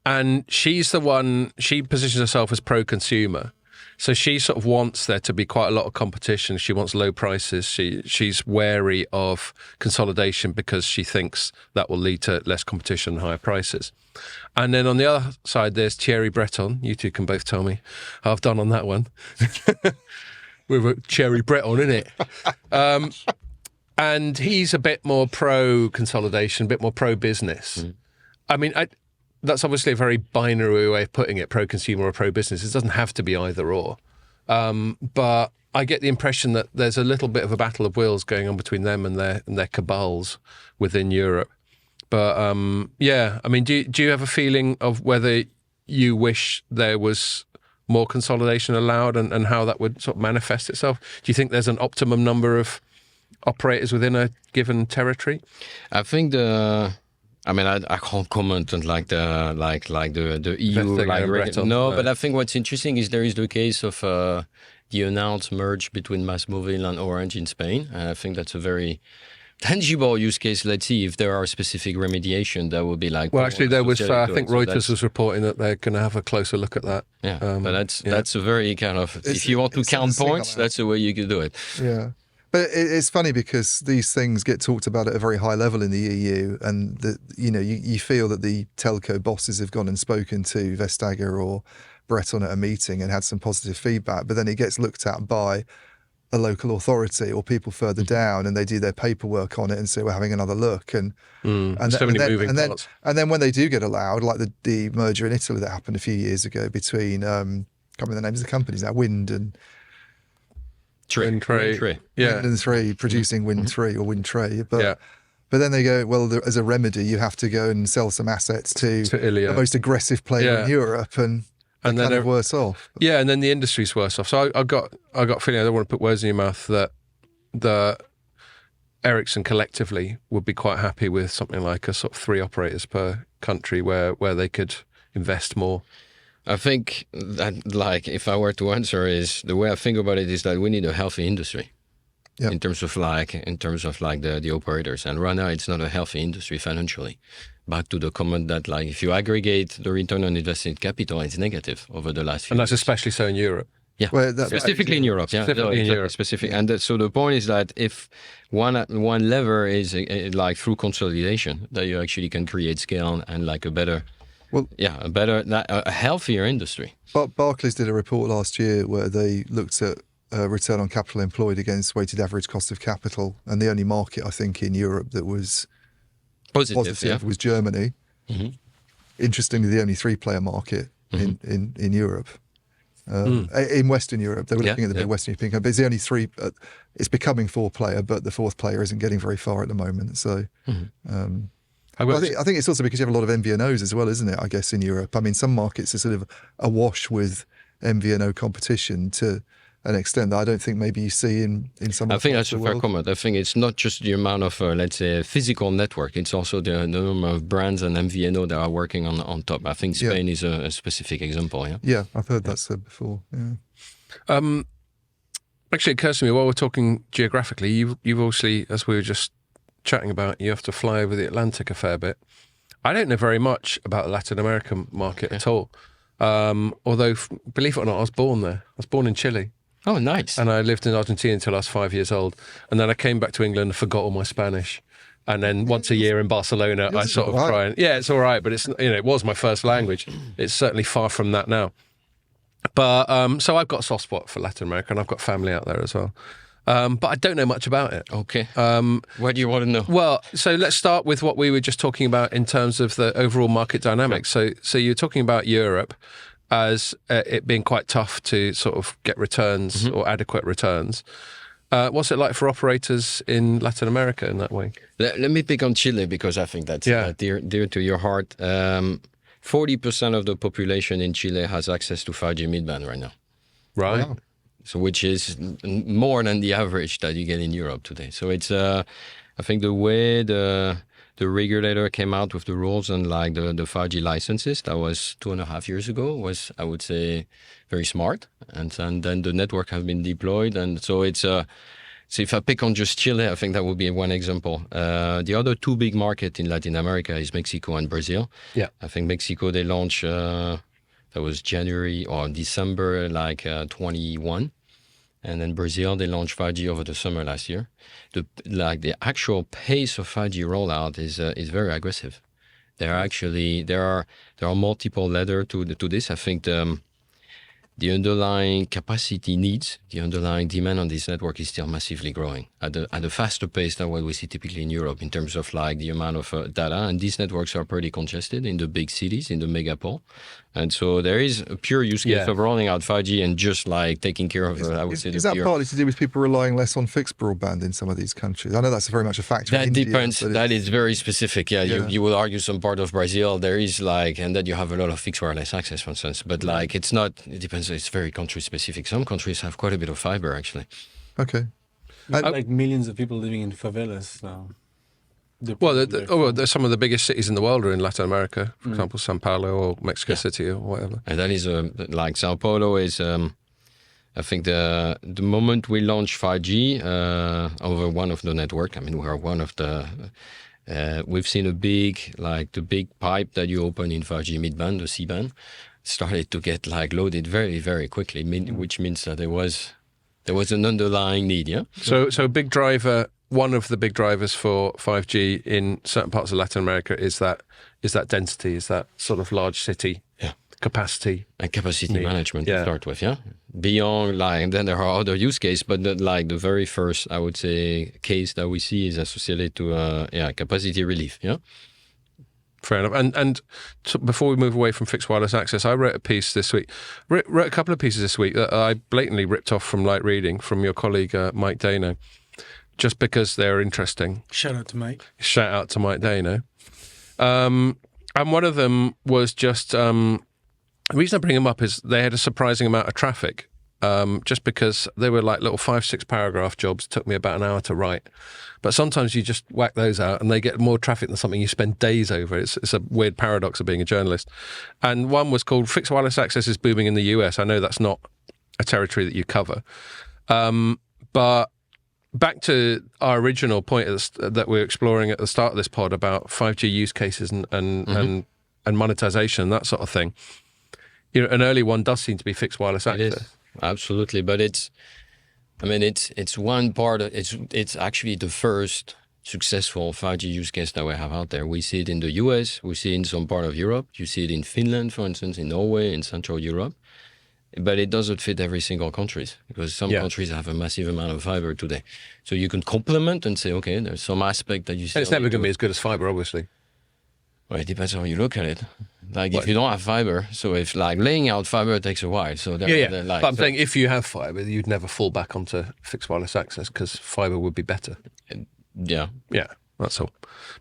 And she's the one. She positions herself as pro-consumer, so she sort of wants there to be quite a lot of competition. She wants low prices. She's wary of consolidation because she thinks that will lead to less competition and higher prices. And then on the other side, there's Thierry Breton. You two can both tell me how I've done on that one. With a Thierry Breton, innit? And he's a bit more pro-consolidation, a bit more pro-business. I mean, that's obviously a very binary way of putting it, pro-consumer or pro-business. It doesn't have to be either or. But I get the impression that there's a little bit of a battle of wills going on between them and their cabals within Europe. But yeah, I mean, do you have a feeling of whether you wish there was more consolidation allowed and how that would sort of manifest itself? Do you think there's an optimum number of operators within a given territory? I think I can't comment on the EU. No, but I think what's interesting is there is the case of the announced merge between MásMóvil and Orange in Spain. And I think that's a very tangible use case. Let's see if there are specific remediation that will be like. Well, actually, there was. I think Reuters was reporting that they're going to have a closer look at that. Yeah, but that's a very kind of. If you want to count points, that's the way you could do it. Yeah. But it's funny because these things get talked about at a very high level in the EU, and you feel that the telco bosses have gone and spoken to Vestager or Breton at a meeting and had some positive feedback, but then it gets looked at by a local authority or people further down, and they do their paperwork on it and say we're having another look, and then when they do get allowed, like the merger in Italy that happened a few years ago between I can't remember the names of the companies now, Wind and Wind3, Wind and 3 producing Wind3 or Wind3, but then they go, well, as a remedy, you have to go and sell some assets to the most aggressive player in Europe, and then kind of worse off. Yeah, and then the industry's worse off. So I got a feeling, I don't want to put words in your mouth, that the Ericsson collectively would be quite happy with something like a sort of 3 operators per country where they could invest more. I think that, like, if I were to answer, is the way I think about it is that we need a healthy industry. Yep. in terms of the operators, and right now it's not a healthy industry financially. Back to the comment that, like, if you aggregate the return on invested capital, it's negative over the last few years. And that's years. Especially so in Europe. Yeah, specifically in Europe. Yeah, specifically in Europe. Specific. And so the point is that if one lever is like through consolidation, that you actually can create scale and like a healthier industry. But Barclays did a report last year where they looked at return on capital employed against weighted average cost of capital, and the only market I think in Europe that was positive was Germany. Mm-hmm. Interestingly, the only 3-player market in Europe. In Western Europe, they were looking at the big Western European countries. It's the only 3. It's becoming 4-player, but the 4th player isn't getting very far at the moment. So, I think it's also because you have a lot of MVNOs as well, isn't it? I guess in Europe, I mean, some markets are sort of awash with MVNO competition to an extent that I don't think maybe you see in some. I think that's a fair comment. I think it's not just the amount of let's say physical network; it's also the number of brands and MVNO that are working on top. I think Spain is a specific example. Yeah, I've heard that said before. Yeah. Actually, it occurs to me while we're talking geographically, you've obviously, as we were just chatting about, you have to fly over the Atlantic a fair bit. I don't know very much about the Latin American market at all. Although, believe it or not, I was born there. I was born in Chile. Oh, nice. And I lived in Argentina until I was 5 years old. And then I came back to England and forgot all my Spanish. And then once a year in Barcelona, I sort of try and it's all right, but it's it was my first language. It's certainly far from that now. But so I've got a soft spot for Latin America, and I've got family out there as well. But I don't know much about it. Okay. What do you want to know? Well, so let's start with what we were just talking about in terms of the overall market dynamics. So you're talking about Europe as it being quite tough to sort of get returns or adequate returns. What's it like for operators in Latin America in that way? Let me pick on Chile because I think that's dear to your heart. 40% of the population in Chile has access to 5G midband right now. Right. Wow. So which is more than the average that you get in Europe today. So it's, I think the way the regulator came out with the rules and like the 5G licenses, that was 2.5 years ago, was, I would say, very smart. And then the network has been deployed. And so it's, so if I pick on just Chile, I think that would be one example. The other two big markets in Latin America is Mexico and Brazil. Yeah. I think Mexico, they launched, that was January or December, 21. And then Brazil, they launched 5G over the summer last year. The actual pace of 5G rollout is very aggressive. There are multiple ladders to this. I think the underlying capacity needs, the underlying demand on this network is still massively growing at a faster pace than what we see typically in Europe in terms of like the amount of data. And these networks are pretty congested in the big cities, in the megapole. And so there is a pure use case of rolling out 5G and just like taking care of, I would say, is that partly to do with people relying less on fixed broadband in some of these countries? I know that's very much a factor. That in India, depends. That is very specific. Yeah, you will argue some part of Brazil there is like, and that you have a lot of fixed wireless access, for instance. But like, it's not. It depends. It's very country specific. Some countries have quite a bit of fiber actually. Okay. Like millions of people living in favelas now. There's some of the biggest cities in the world are in Latin America. For example, Sao Paulo or Mexico City or whatever. And that is like Sao Paulo is. I think the moment we launch 5G over one of the network. I mean, we are one of the. We've seen the big pipe that you open in 5G midband, the C-band, started to get like loaded very, very quickly, which means that there was an underlying need. Yeah. So a big driver. One of the big drivers for 5G in certain parts of Latin America is that density, is that sort of large city capacity. And capacity management to start with, Beyond, and then there are other use cases, but the very first, I would say, case that we see is associated to capacity relief, Fair enough. And so before we move away from fixed wireless access, I wrote a piece this week, wrote a couple of pieces this week that I blatantly ripped off from Light Reading from your colleague Mike Dano. Just because they're interesting. Shout out to Mike. Shout out to Mike Dano. And one of them was just, the reason I bring them up is they had a surprising amount of traffic, just because they were like little 5-6 paragraph jobs, took me about an hour to write. But sometimes you just whack those out and they get more traffic than something you spend days over. It's a weird paradox of being a journalist. And one was called Fixed Wireless Access is Booming in the US. I know that's not a territory that you cover. But back to our original point that we're exploring at the start of this pod about 5G use cases and monetization, that sort of thing. An early one does seem to be fixed wireless access. It is. Absolutely, but it's one part of it's actually the first successful 5G use case that we have out there. We see it in the US, we see it in some part of Europe, you see it in Finland, for instance, in Norway, in Central Europe. But it doesn't fit every single country because some countries have a massive amount of fiber today. So you can complement and say, okay, there's some aspect that you see. And it's never going to be as good as fiber, obviously. Well, it depends on how you look at it. If you don't have fiber, so if laying out fiber takes a while. So but I'm saying if you have fiber, you'd never fall back onto fixed wireless access because fiber would be better. Yeah, that's all.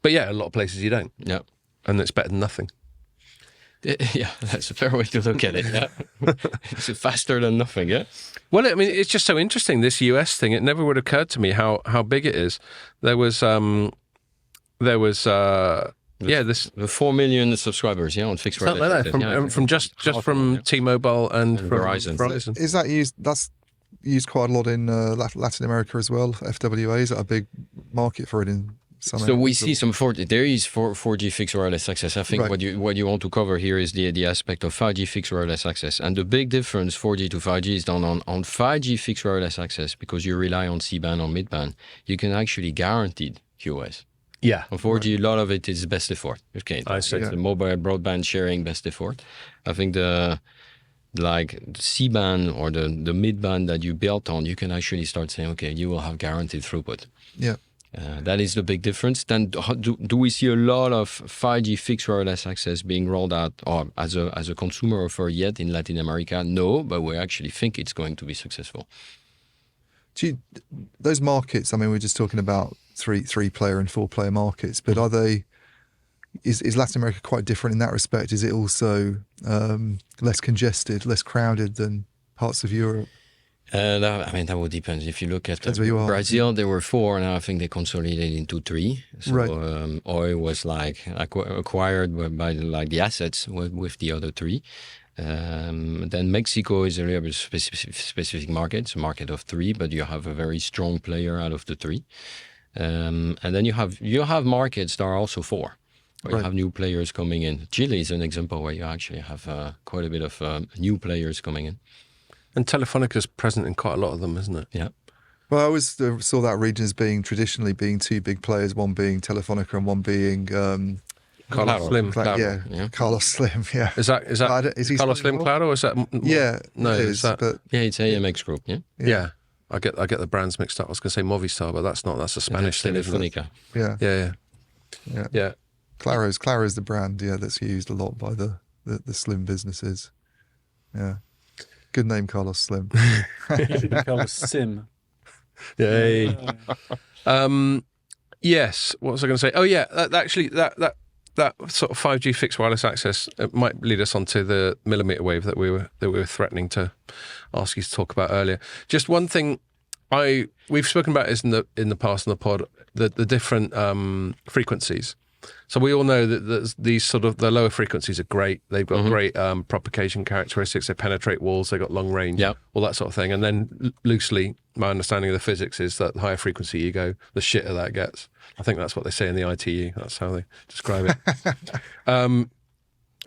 But a lot of places you don't. Yeah, and it's better than nothing. Yeah, that's a fair way to look at it. Yeah, it's faster than nothing. Yeah. Well, I mean, it's just so interesting, this US thing. It never would have occurred to me how big it is. There was this 4 million subscribers. On fixed wireless. From from T-Mobile and from Verizon. Is that used? That's used quite a lot in Latin America as well. FWA, is that a big market for it in? So we see some 4G. There is 4G fixed wireless access. I think what you want to cover here is the aspect of 5G fixed wireless access, and the big difference 4G to 5G is done on 5G fixed wireless access because you rely on C-band or mid-band. You can actually guaranteed QoS. Yeah. On 4G, a lot of it is best effort. Okay, I see. it's the mobile broadband sharing best effort. I think the C-band or the mid-band that you built on, you can actually start saying, okay, you will have guaranteed throughput. Yeah. That is the big difference. Then do we see a lot of 5G fixed wireless access being rolled out or as a consumer offer yet in Latin America? No, but we actually think it's going to be successful. Those markets, I mean, we're just talking about three player and 4 player markets, but are they, is Latin America quite different in that respect? Is it also less congested, less crowded than parts of Europe? That would depend. If you look at Yeah. Brazil, there were 4, and I think they consolidated into 3. So Right. Oi was acquired by the assets with the other 3. Then Mexico is a little bit specific market. It's a market of 3, but you have a very strong player out of the 3. And then you have markets that are also 4. Where you have new players coming in. Chile is an example where you actually have quite a bit of new players coming in. And Telefonica is present in quite a lot of them, isn't it? Yeah. Well, I always saw that region as traditionally being 2 big players, one being Telefonica and one being Carlos Slim. Claro, yeah, Carlos Slim. Yeah, Is that is he Carlos still Slim involved? Cloud or is that? Yeah, No, it is that? But Yeah, it's AMX Group. Yeah. Yeah. I get the brands mixed up. I was going to say Movistar, but that's not. That's a Spanish thing, isn't it? Telefonica. yeah, Yeah. Claro's the brand. Yeah, that's used a lot by the Slim businesses. Yeah, good name, Carlos Slim. Carlos Sim. Yay. Yes. What was I going to say? Oh, yeah. That sort of 5G fixed wireless access might lead us onto the millimeter wave that we were threatening to ask you to talk about earlier. Just one thing we've spoken about is in the past in the pod, the different frequencies. So we all know that these sort of the lower frequencies are great. They've got great propagation characteristics. They penetrate walls. They've got long range, all that sort of thing. And then loosely, my understanding of the physics is that the higher frequency you go, the shitter that gets. I think that's what they say in the ITU. That's how they describe it. And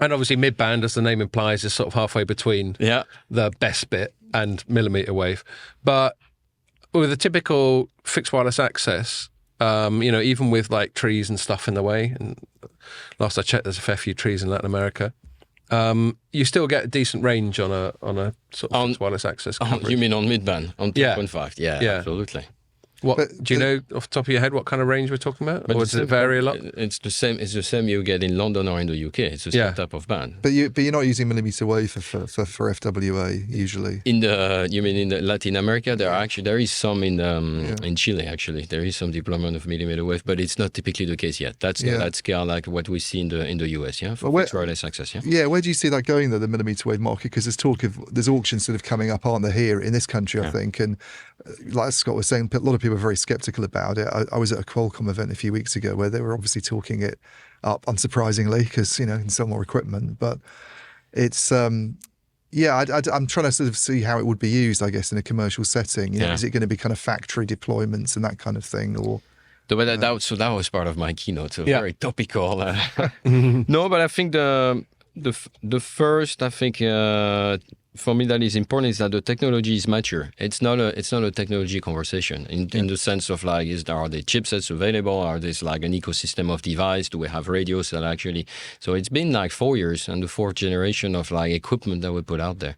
obviously mid-band, as the name implies, is sort of halfway between the best bit and millimeter wave. But with a typical fixed wireless access, even with like trees and stuff in the way, and last I checked, there's a fair few trees in Latin America. You still get a decent range on a sort of fixed wireless access coverage. You mean on mid-band, on 2.5? Yeah, absolutely. Do you know off the top of your head what kind of range we're talking about? Or does it vary a lot? It's the same. It's the same you get in London or in the UK. It's the same type of band. But you're not using millimeter wave for FWA usually. You mean in Latin America? There is some in Chile actually. There is some deployment of millimeter wave, but it's not typically the case yet. That's not that scale like what we see in the US. Yeah, for fixed wireless access. Yeah. Yeah, where do you see that going though? The millimeter wave market, because there's auctions sort of coming up, aren't there, here in this country? I think, and like Scott was saying, a lot of people are very sceptical about it. I was at a Qualcomm event a few weeks ago where they were obviously talking it up, unsurprisingly, because you can sell more equipment. But it's I'm trying to sort of see how it would be used, I guess, in a commercial setting. Is it going to be kind of factory deployments and that kind of thing, or? So that was part of my keynote. So very topical. No, but I think the first, I think for me that is important is that the technology is mature. It's not a technology conversation in the sense of like, are the chipsets available? Are there like an ecosystem of device? Do we have radios that actually? So it's been like 4 years and the 4th generation of like equipment that we put out there,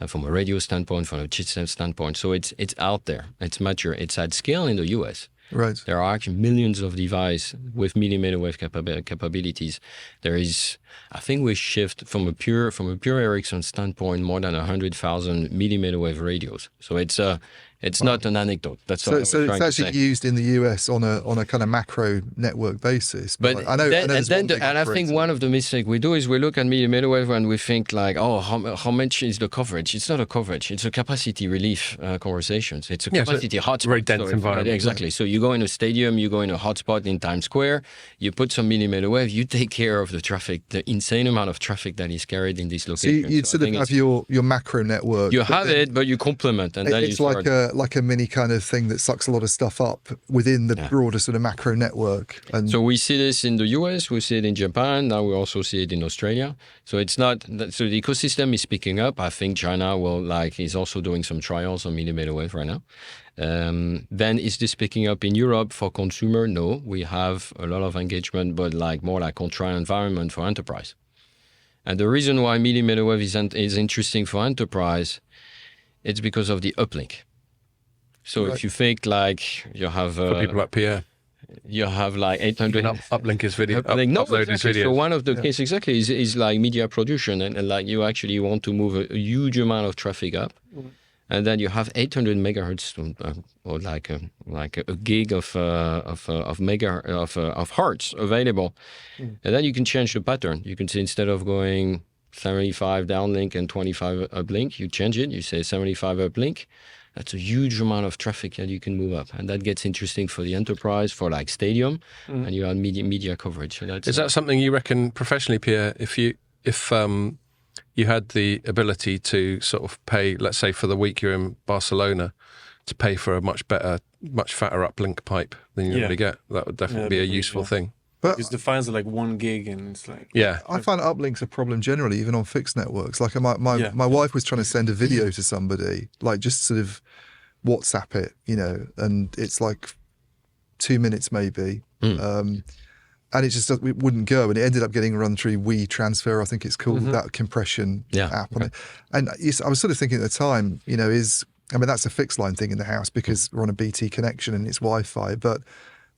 from a radio standpoint, from a chipset standpoint. So it's out there. It's mature. It's at scale in the US. Right. There are actually millions of devices with millimeter wave capabilities. There is, I think we shift from a pure Ericsson standpoint, more than 100,000 millimeter wave radios. So it's not an anecdote. That's what I was trying to say. So it's actually used in the US on a kind of macro network basis. But I know. I think one of the mistakes we do is we look at millimeter wave and we think like, how much is the coverage? It's not a coverage. It's a capacity relief conversations. It's a capacity hotspot. Very dense environment. Exactly. So you go in a stadium, you go in a hotspot in Times Square, you put some millimeter wave, you take care of the traffic, the insane amount of traffic that is carried in this location. So you'd sort of have your macro network. You have it, but you complement, and then it's like a mini kind of thing that sucks a lot of stuff up within the broader sort of macro network. And so we see this in the US, we see it in Japan, now we also see it in Australia. So it's not so the ecosystem is picking up. I think China is also doing some trials on millimeter wave right now. Then is this picking up in Europe for consumer? No, we have a lot of engagement, but like more like control environment for enterprise. And the reason why millimeter wave is interesting for enterprise, it's because of the uplink. So if you think like you have for people like Pierre, you have like 800 uplink his video, upload his video. So one of the Yeah. cases exactly is like media production, and like you actually want to move a huge amount of traffic up, and then you have 800 megahertz or like a gig of hertz available, and then you can change the pattern. You can say instead of going 75 downlink and 25 uplink, you change it. You say 75 uplink. That's a huge amount of traffic that you can move up, and that gets interesting for the enterprise, for like stadium, and you have media coverage. So is that something you reckon professionally, Pierre? If you had the ability to sort of pay, let's say for the week you're in Barcelona, to pay for a much better, much fatter uplink pipe than you normally get, that would definitely be a useful thing. But Because the fines are like 1 gig and it's like... Yeah. I find uplinks a problem generally, even on fixed networks. Like my wife was trying to send a video to somebody, like just sort of WhatsApp it, and it's like 2 minutes maybe. And it just it wouldn't go. And it ended up getting run through WeTransfer, I think it's called, that compression app on it. And I was sort of thinking at the time, that's a fixed line thing in the house because we're on a BT connection and it's Wi-Fi, but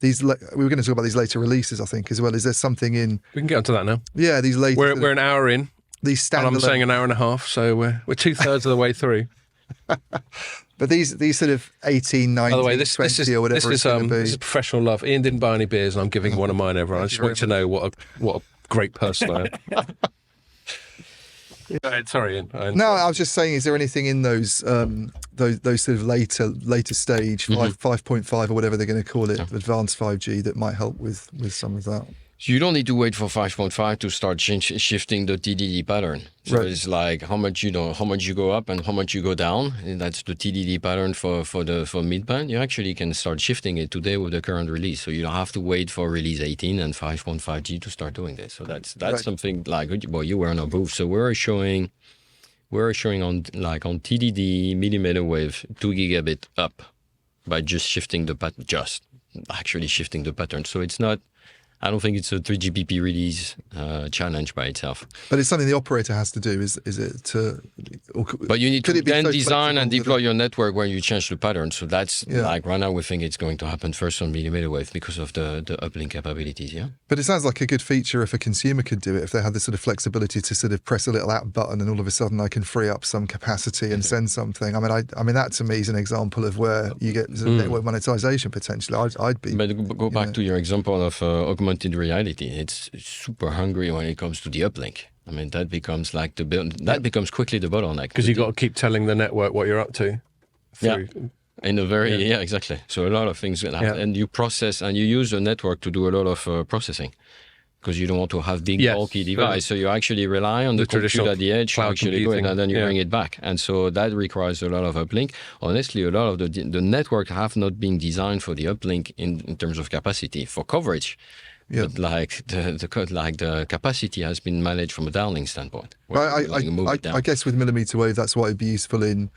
we were going to talk about these later releases, I think, as well. Is there something in? We can get onto that now. Yeah, these later. We're an hour in. These standalone. And I'm saying an hour and a half, so we're 2/3 of the way through. But these sort of 18, 19, By the way, 20 or whatever it's going to be. This is professional love. Ian didn't buy any beers, and I'm giving one of mine, everyone. I just want you to know what a great person I am. Sorry, Ian. No, I was just saying, is there anything in those sort of later stage 5.5 or whatever they're going to call it, advanced 5G, that might help with some of that? So you don't need to wait for 5.5 to start shifting the TDD pattern. So Right. it's like how much you go up and how much you go down. And that's the TDD pattern for midband. You actually can start shifting it today with the current release. So you don't have to wait for release 18 and 5.5G to start doing this. So that's Right. something like, well, you were on our booth. So we're showing on TDD millimeter wave 2 gigabit up by just shifting the pattern, actually shifting the pattern. So it's not. I don't think it's a 3GPP release challenge by itself. But it's something the operator has to do, is it? But you need to then so design and flexible deploy your network where you change the pattern. So that's like right now we think it's going to happen first on millimeter wave because of the uplink capabilities, yeah? But it sounds like a good feature if a consumer could do it, if they had the sort of flexibility to sort of press a little app button and all of a sudden I can free up some capacity and send something. I mean that to me is an example of where you get sort of network monetization potentially. I'd be. But go back to your example of augmented reality. It's super hungry when it comes to the uplink. I mean, that becomes like becomes quickly the bottleneck. Because you've got to keep telling the network what you're up to. In a very, exactly. So a lot of things will happen. And you process and you use the network to do a lot of processing because you don't want to have big bulky device. So you actually rely on the compute at the edge to actually go and then you bring it back. And so that requires a lot of uplink. Honestly, a lot of the network have not been designed for the uplink in terms of capacity for coverage. Yeah. But like the capacity has been managed from a downlink standpoint. I guess with millimeter wave, that's why it'd be useful in.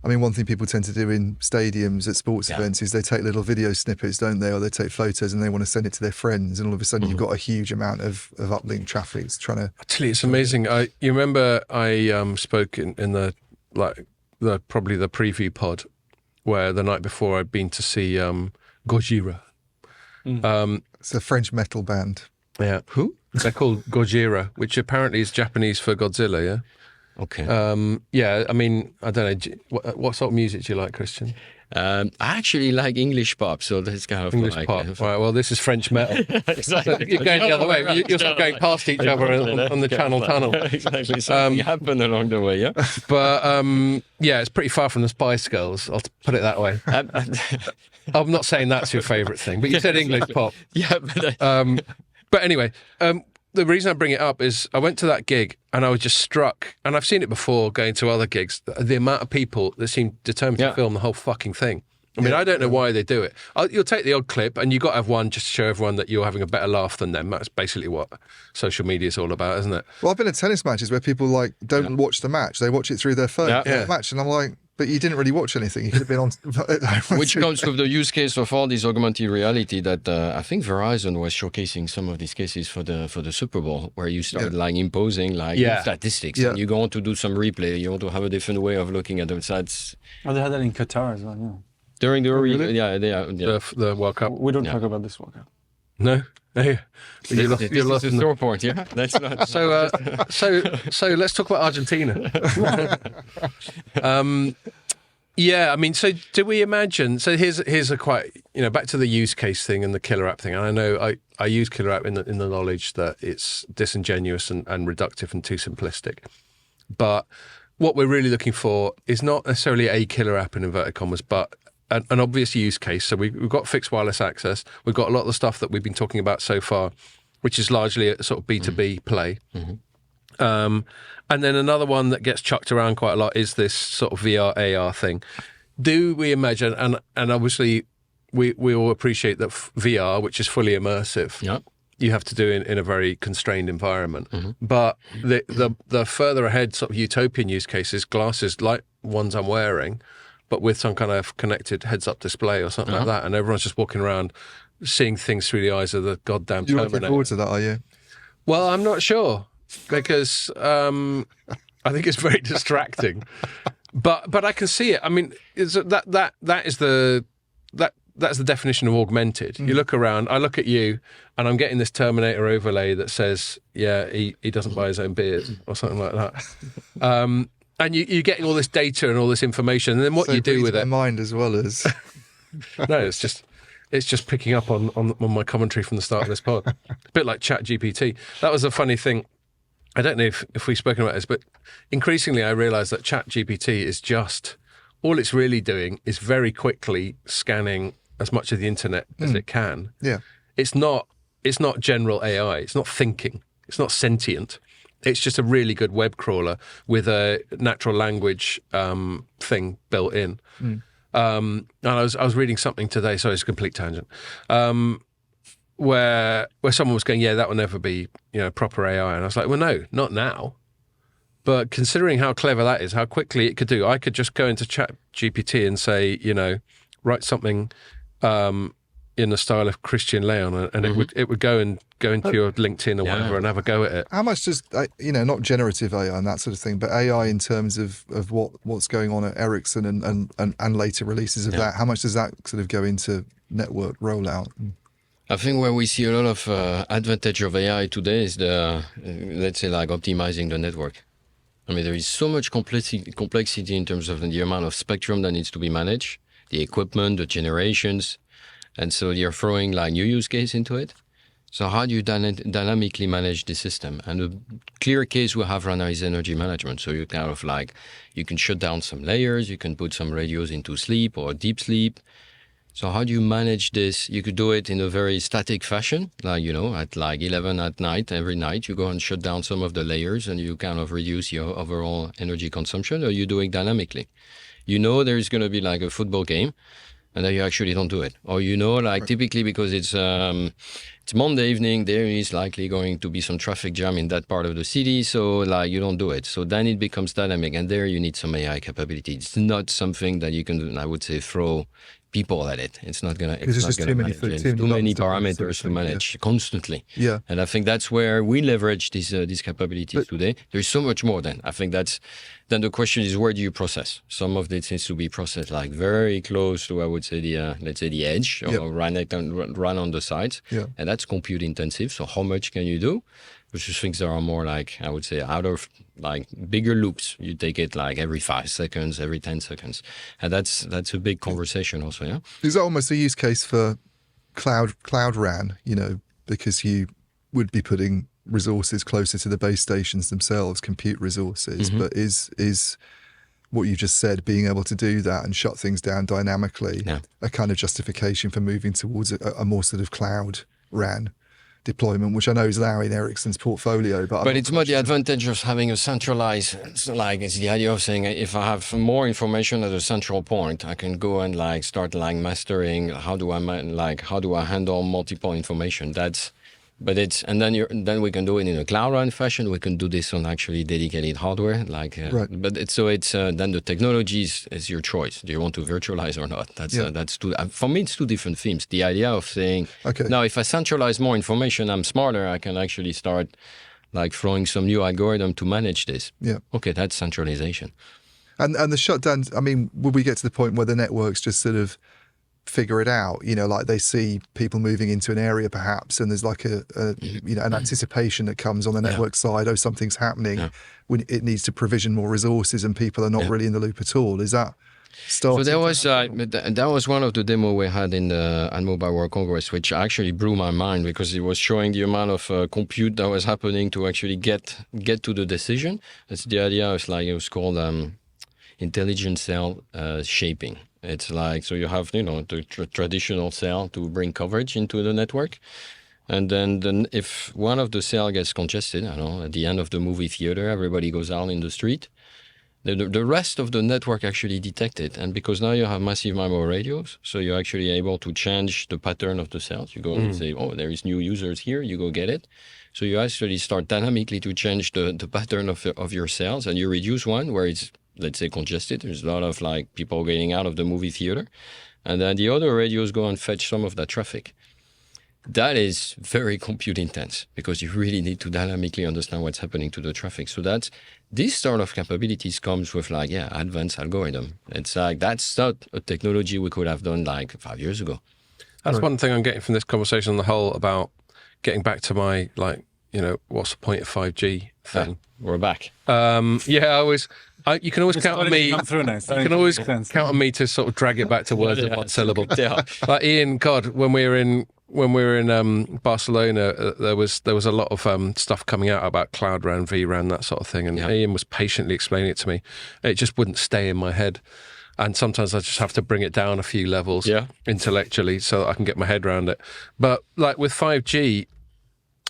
I mean, one thing people tend to do in stadiums at sports events is they take little video snippets, don't they? Or they take photos and they want to send it to their friends, and all of a sudden you've got a huge amount of uplink traffic. It's trying to. Actually, it's amazing. You remember I spoke in the probably the preview pod where the night before I'd been to see Gojira. It's a French metal band. Yeah. Who? They're called Gojira, which apparently is Japanese for Godzilla, yeah? Okay. I mean, I don't know. What sort of music do you like, Christian? I actually like English pop, so that's kind of English like pop. Right, well, this is French metal. Exactly. So you're going the other way. You're sort of going past each other on the channel tunnel. Exactly. Something happened along the way, yeah? But, it's pretty far from the Spice Girls. I'll put it that way. I'm not saying that's your favourite thing, but you said English pop. Yeah. But anyway, the reason I bring it up is I went to that gig and I was just struck, and I've seen it before going to other gigs, the amount of people that seem determined to film the whole fucking thing. I mean, I don't know why they do it. You'll take the odd clip and you've got to have one just to show everyone that you're having a better laugh than them. That's basically what social media is all about, isn't it? Well, I've been at tennis matches where people don't watch the match. They watch it through their phone. Match, and I'm like, But you didn't really watch anything. You could have been on. Which comes with the use case of all this augmented reality that I think Verizon was showcasing some of these cases for the Super Bowl, where you start like imposing like statistics, and you go on to do some replay. You want to have a different way of looking at them. So it's Oh, they had that in Qatar as well. Yeah. during the really? The World Cup. We don't talk about this World Cup. No. Hey, you lost. This You is lost. a sore point, yeah. That's not So let's talk about Argentina. Yeah, I mean, so do we imagine? So here's a quite, back to the use case thing and the killer app thing. And I know I use killer app in the knowledge that it's disingenuous and reductive and too simplistic. But what we're really looking for is not necessarily a killer app in inverted commas, but an obvious use case. So we've got fixed wireless access. We've got a lot of the stuff that we've been talking about so far, which is largely a sort of B2B play. Mm-hmm. And then another one that gets chucked around quite a lot is this sort of VR, AR thing. Do we imagine, and obviously we all appreciate that VR, which is fully immersive, you have to do in a very constrained environment. Mm-hmm. But the further ahead sort of utopian use cases, glasses like ones I'm wearing, but with some kind of connected heads-up display or something like that, and everyone's just walking around seeing things through the eyes of the goddamn Terminator. You're looking forward to that, are you? Well, I'm not sure, because I think it's very distracting. But I can see it. I mean, that's the definition of augmented. You look around, I look at you, and I'm getting this Terminator overlay that says, he doesn't buy his own beers or something like that. And you're getting all this data and all this information, and then what you do with it? Mind as well as No, it's just picking up on my commentary from the start of this pod. A bit like ChatGPT. That was a funny thing. I don't know if we've spoken about this, but increasingly I realise that ChatGPT is just, all it's really doing is very quickly scanning as much of the internet as it can. Yeah. It's not general AI. It's not thinking. It's not sentient. It's just a really good web crawler with a natural language thing built in. And I was reading something today, sorry, it's a complete tangent, where someone was going, that will never be proper AI. And I was like, well, no, not now. But considering how clever that is, how quickly it could do, I could just go into ChatGPT and say, write something in the style of Christian Leon, and it would go into your LinkedIn or whatever and have a go at it. How much does not generative AI and that sort of thing, but AI in terms of what's going on at Ericsson and later releases of that? How much does that sort of go into network rollout? I think where we see a lot of advantage of AI today is the let's say like optimizing the network. I mean, there is so much complexity in terms of the amount of spectrum that needs to be managed, the equipment, the generations. And so you're throwing like new use case into it. So how do you dynamically manage the system? And a clear case we have right now is energy management. So you kind of like, you can shut down some layers, you can put some radios into sleep or deep sleep. So how do you manage this? You could do it in a very static fashion, like, at like 11 at night, every night, you go and shut down some of the layers and you kind of reduce your overall energy consumption, or you do it dynamically. There's going to be like a football game, and then you actually don't do it. Or typically because it's Monday evening, there is likely going to be some traffic jam in that part of the city, so you don't do it. So then it becomes dynamic, and there you need some AI capability. It's not something that you can, I would say, throw people at it. It's not gonna. It's just too many parameters to manage constantly. Yeah, and I think that's where we leverage these capabilities today. There's so much more. Then I think then the question is, where do you process? Some of this needs to be processed like very close to, I would say, the edge, or run on the sides. Yeah, and that's compute intensive. So how much can you do? Which is things that are more like, I would say, out of like bigger loops. You take it like every 5 seconds, every 10 seconds. And that's a big conversation also, yeah? Is that almost a use case for cloud RAN, because you would be putting resources closer to the base stations themselves, compute resources, but is what you just said, being able to do that and shut things down dynamically, a kind of justification for moving towards a more sort of cloud RAN deployment, which I know is now in Ericsson's portfolio. But it's more the advantage of having a centralized, it's the idea of saying, if I have more information at a central point, I can go and start mastering how do I handle multiple information. That's But then we can do it in a cloud run fashion. We can do this on actually dedicated hardware, Right. But it's then the technology is your choice. Do you want to virtualize or not? That's two. For me, it's two different themes. The idea of saying, Okay. now if I centralize more information, I'm smarter. I can actually start like throwing some new algorithm to manage this. Yeah. Okay, that's centralization. And the shutdowns, I mean, would we get to the point where the networks just sort of figure it out? You know, like they see people moving into an area perhaps, and there's like an anticipation that comes on the network side. Oh, something's happening. When it needs to provision more resources, and people are not really in the loop at all. Is that starting? So that was one of the demo we had at Mobile World Congress, which actually blew my mind because it was showing the amount of compute that was happening to actually get to the decision. It's the idea of it was called intelligent cell shaping. It's like, so you have, the traditional cell to bring coverage into the network. And then if one of the cell gets congested, I don't know, at the end of the movie theater, everybody goes out in the street, the rest of the network actually detect it. And because now you have massive MIMO radios, so you're actually able to change the pattern of the cells. You go and say, oh, there is new users here, you go get it. So you actually start dynamically to change the pattern of your cells, and you reduce one where it's, let's say, congested. There's a lot of people getting out of the movie theater. And then the other radios go and fetch some of that traffic. That is very compute intense because you really need to dynamically understand what's happening to the traffic. So this sort of capabilities comes with advanced algorithm. It's that's not a technology we could have done 5 years ago. That's one thing I'm getting from this conversation on the whole about getting back to my, what's the point of 5G thing? We're back. You can always count on me. You can always count on me to sort of drag it back to words of one syllable. Yeah. Like Ian, God, when we were in Barcelona, there was a lot of stuff coming out about Cloud RAN, vRAN, that sort of thing, and Ian was patiently explaining it to me. It just wouldn't stay in my head, and sometimes I just have to bring it down a few levels intellectually so that I can get my head around it. But with 5G.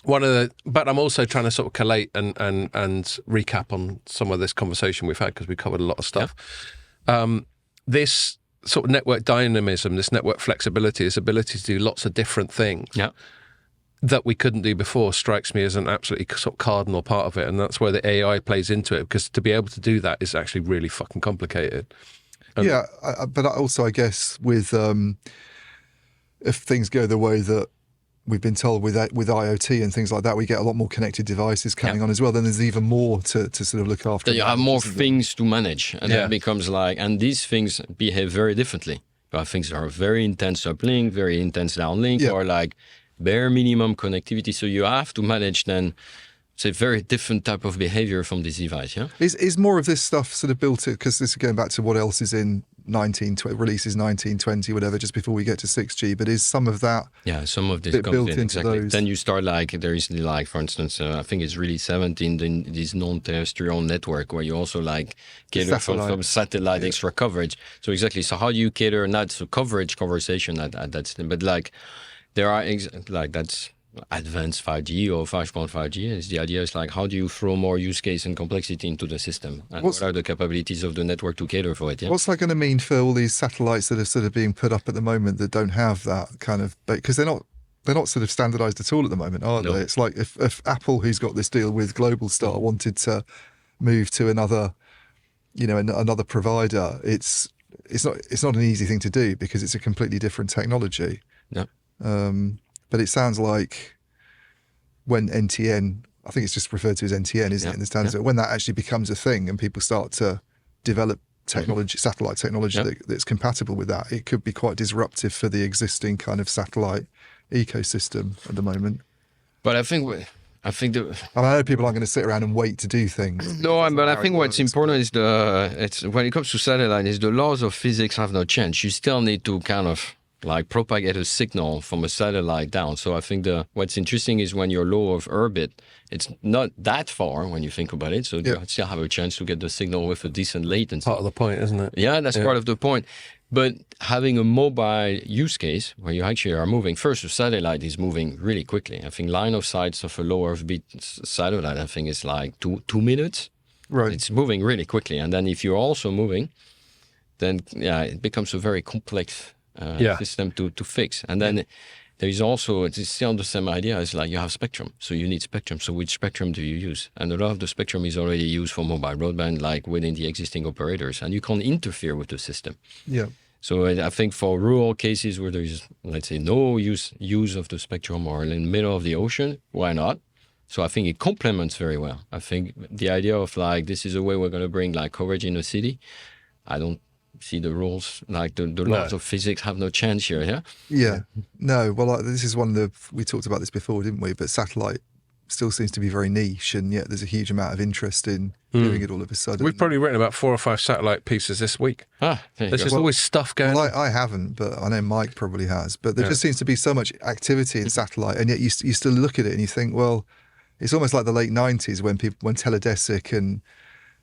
But I'm also trying to sort of collate and recap on some of this conversation we've had because we covered a lot of stuff. This sort of network dynamism, this network flexibility, this ability to do lots of different things that we couldn't do before strikes me as an absolutely sort of cardinal part of it. And that's where the AI plays into it, because to be able to do that is actually really fucking complicated. But also I guess with if things go the way that we've been told with IoT and things like that, we get a lot more connected devices coming on as well. Then there's even more to sort of look after. Then you have more things to manage, and that becomes and these things behave very differently. You have things that are very intense uplink, very intense downlink, or bare minimum connectivity. So you have to manage then. It's a very different type of behavior from this device. Yeah, is more of this stuff sort of built in, because this is going back to what else is in 1920 releases 1920 whatever, just before we get to 6G, but is some of that some of this comes built in, into exactly. those? Then you start there is for instance I think it's really 17 this non-terrestrial network where you also cater from satellite extra coverage. So exactly, so how do you cater not so coverage conversation at that, but there are that's advanced 5G or 5.5G. Is the idea is how do you throw more use case and complexity into the system, and what are the capabilities of the network to cater for it? What's that going to mean for all these satellites that are sort of being put up at the moment that don't have that kind of, because they're not sort of standardized at all at the moment, are they? It's like if Apple, who's got this deal with Globalstar, wanted to move to another provider, it's not an easy thing to do because it's a completely different technology. But it sounds like when NTN, I think it's just referred to as NTN, isn't it? In the standards, when that actually becomes a thing and people start to develop technology, satellite technology that's compatible with that, it could be quite disruptive for the existing kind of satellite ecosystem at the moment. But I think I know people aren't going to sit around and wait to do things. No, but I think what's important is when it comes to satellite is the laws of physics have not changed. You still need to kind of propagate a signal from a satellite down. So I think what's interesting is when you're low of orbit, it's not that far when you think about it. So you still have a chance to get the signal with a decent latency. Part of the point, isn't it? Yeah, that's part of the point. But having a mobile use case where you actually are moving, first, the satellite is moving really quickly. I think line of sight of a lower beat satellite, I think is 2 minutes. Right. It's moving really quickly. And then if you're also moving, then it becomes a very complex system to fix. And then there is also, it's still the same idea. It's like you have spectrum, so you need spectrum. So which spectrum do you use? And a lot of the spectrum is already used for mobile broadband, like within the existing operators, and you can't interfere with the system. Yeah. So I think for rural cases where there is, let's say, no use of the spectrum or in the middle of the ocean, why not? So I think it complements very well. I think the idea of like, this is a way we're going to bring like coverage in a city. I don't see the rules, like the laws of physics have no chance here, yeah? Yeah. No, well, this is one of we talked about this before, didn't we? But satellite still seems to be very niche, and yet there's a huge amount of interest in doing it all of a sudden. We've probably written about 4 or 5 satellite pieces this week. There's just always stuff going on. I haven't, but I know Mike probably has. But there just seems to be so much activity in satellite, and yet you still look at it and you think, well, it's almost like the late 90s when Teledesic and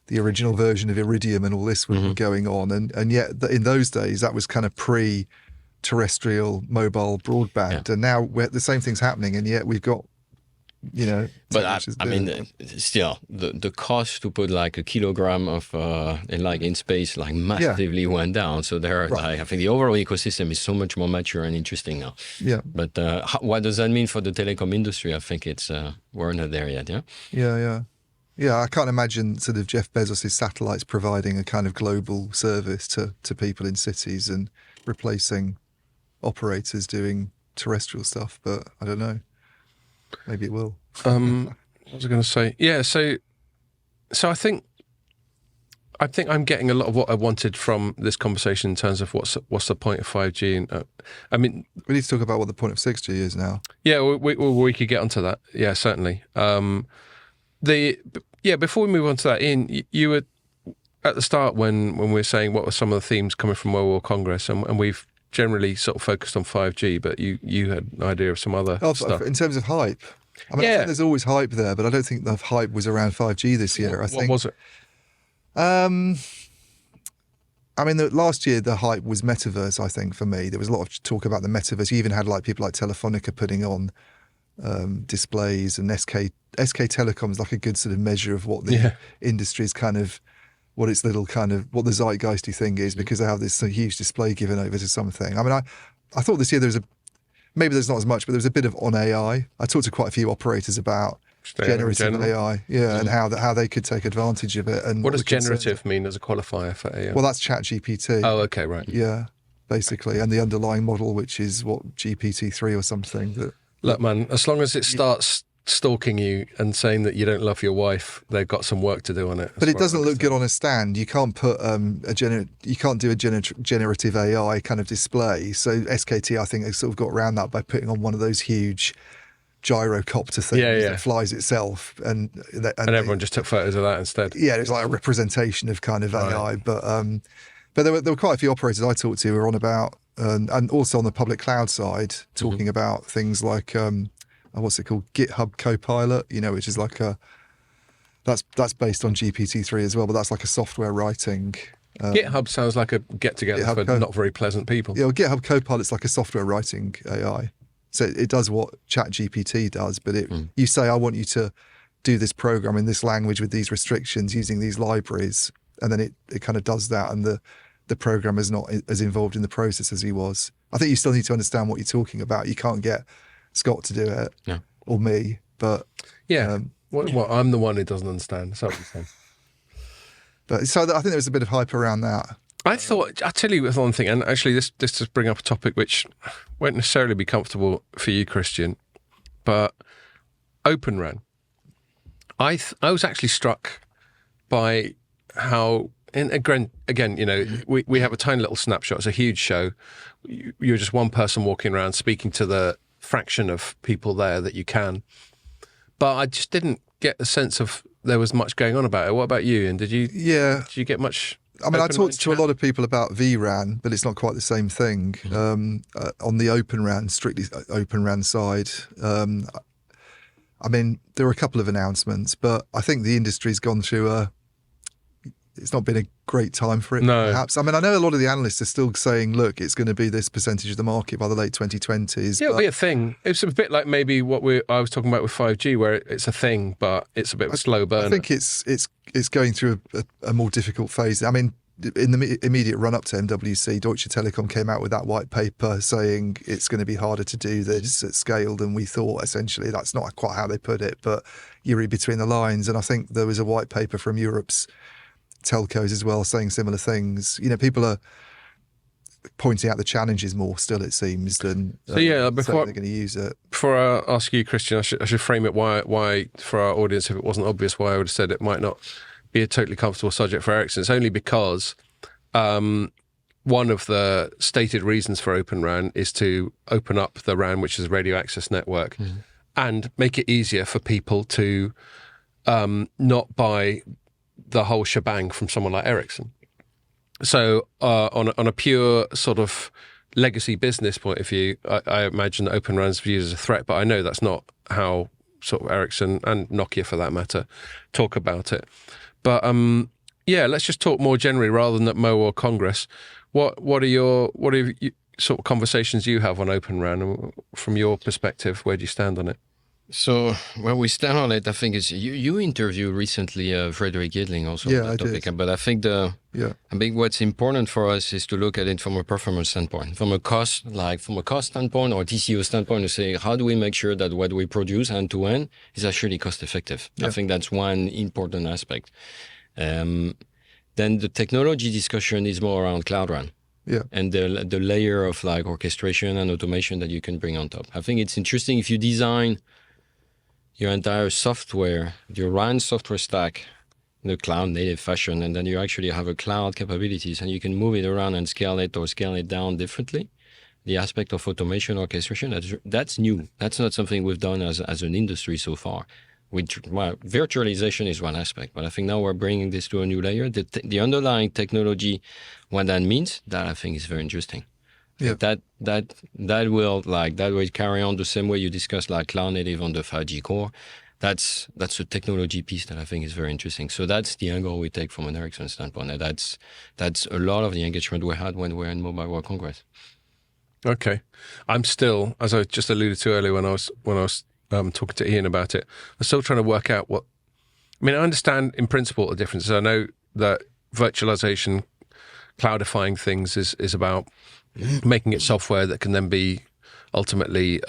the original version of Iridium and all this were going on. And yet in those days, that was kind of pre-terrestrial mobile broadband. Yeah. And now the same thing's happening, and yet we've got, but I mean, still the cost to put like a kilogram of in space like massively went down. So I think the overall ecosystem is so much more mature and interesting now. Yeah. But what does that mean for the telecom industry? I think it's we're not there yet. Yeah. Yeah. I can't imagine sort of Jeff Bezos' satellites providing a kind of global service to people in cities and replacing operators doing terrestrial stuff. But I don't know. Maybe it will. What was I going to say? Yeah, so I think I'm getting a lot of what I wanted from this conversation in terms of what's the point of 5G. And I mean, we need to talk about what the point of 6G is now. Yeah, we could get onto that. Yeah, certainly. Before we move on to that, Ian, you were at the start when we were saying what were some of the themes coming from Mobile World Congress, and we've generally sort of focused on 5G, but you had an idea of some other stuff. In terms of hype, I mean, I think there's always hype there, but I don't think the hype was around 5G this year. What was it? I mean, last year the hype was metaverse, I think, for me. There was a lot of talk about the metaverse. You even had like people like Telefonica putting on displays, and SK Telecom is like a good sort of measure of what the industry's kind of, what its little kind of, what the zeitgeisty thing is, because they have this huge display given over to something. I mean, I thought this year maybe there's not as much, but there was a bit of on AI. I talked to quite a few operators about generative AI, and how they could take advantage of it. And what does generative mean as a qualifier for AI? Well, that's ChatGPT. Oh, okay, right. Yeah, basically, and the underlying model, which is what, GPT-3 or something. Look, man, as long as it starts stalking you and saying that you don't love your wife, they've got some work to do on it. But it doesn't look good on a stand. You can't put you can't do a generative AI kind of display. So SKT, I think, has sort of got around that by putting on one of those huge gyrocopter things that flies itself, and everyone just took photos of that instead. Yeah, it was like a representation of kind of AI. But there were quite a few operators I talked to who were on about, and also on the public cloud side, talking about things like what's it called, GitHub Copilot, which is like that's based on GPT-3 as well, but that's like a software writing. GitHub sounds like a get-together for not very pleasant people. Yeah, well, GitHub Copilot's like a software writing AI. So it does what ChatGPT does, but you say, I want you to do this program in this language with these restrictions using these libraries, and then it kind of does that, and the programmer is not as involved in the process as he was. I think you still need to understand what you're talking about. You can't get Scott to do it, or me, but... I'm the one who doesn't understand. So but so I think there was a bit of hype around that. I'll tell you one thing, and actually this does bring up a topic which won't necessarily be comfortable for you, Christian, but Open RAN. I was actually struck by how, and again, we have a tiny little snapshot. It's a huge show. You're just one person walking around speaking to the fraction of people there that you can. But I just didn't get the sense of there was much going on about it. What about you? And did you get much? I mean, I talked to a lot of people about vRAN, but it's not quite the same thing. On the Open RAN, strictly Open RAN side, I mean, there were a couple of announcements, but I think the industry's gone through it's not been a great time for it, perhaps. I mean, I know a lot of the analysts are still saying, look, it's going to be this percentage of the market by the late 2020s. Yeah, it'll be a thing. It's a bit like maybe what I was talking about with 5G, where it's a thing, but it's a bit of a slow burn. I think it's going through a more difficult phase. I mean, in the immediate run-up to MWC, Deutsche Telekom came out with that white paper saying it's going to be harder to do this at scale than we thought, essentially. That's not quite how they put it, but you read between the lines. And I think there was a white paper from Europe's telcos as well saying similar things. People are pointing out the challenges more still, it seems, than before they're going to use it. Before I ask you, Christian, I should frame it why for our audience, if it wasn't obvious, why I would have said it might not be a totally comfortable subject for Ericsson. It's only because one of the stated reasons for Open RAN is to open up the RAN, which is a radio access network, and make it easier for people to not buy the whole shebang from someone like Ericsson. So on a pure sort of legacy business point of view, I imagine that Open RAN's viewed as a threat, but I know that's not how sort of Ericsson and Nokia, for that matter, talk about it. But let's just talk more generally rather than at Mo or Congress. What are you sort of conversations you have on Open RAN, and from your perspective, where do you stand on it? So where we stand on it, I think is you interviewed recently Frederick Yedling also on that topic. Did. But I think what's important for us is to look at it from a performance standpoint, from a cost standpoint or TCO standpoint, to say how do we make sure that what we produce end to end is actually cost effective. Yeah. I think that's one important aspect. Then the technology discussion is more around Cloud RAN. Yeah. And the layer of like orchestration and automation that you can bring on top. I think it's interesting if you design your entire software, your RAN software stack in a cloud native fashion, and then you actually have a cloud capabilities and you can move it around and scale it or scale it down differently. The aspect of automation orchestration, that's new. That's not something we've done as an industry so far. Virtualization is one aspect, but I think now we're bringing this to a new layer. The underlying technology, what that means, that I think is very interesting. Yeah. That will carry on the same way you discussed like cloud native on the 5G core. That's a technology piece that I think is very interesting. So that's the angle we take from an Ericsson standpoint. And that's a lot of the engagement we had when we were in Mobile World Congress. Okay, I'm still, as I just alluded to earlier when I was talking to Ian about it, I'm still trying to work out what. I mean, I understand in principle the differences. I know that virtualization, cloudifying things is about making it software that can then be ultimately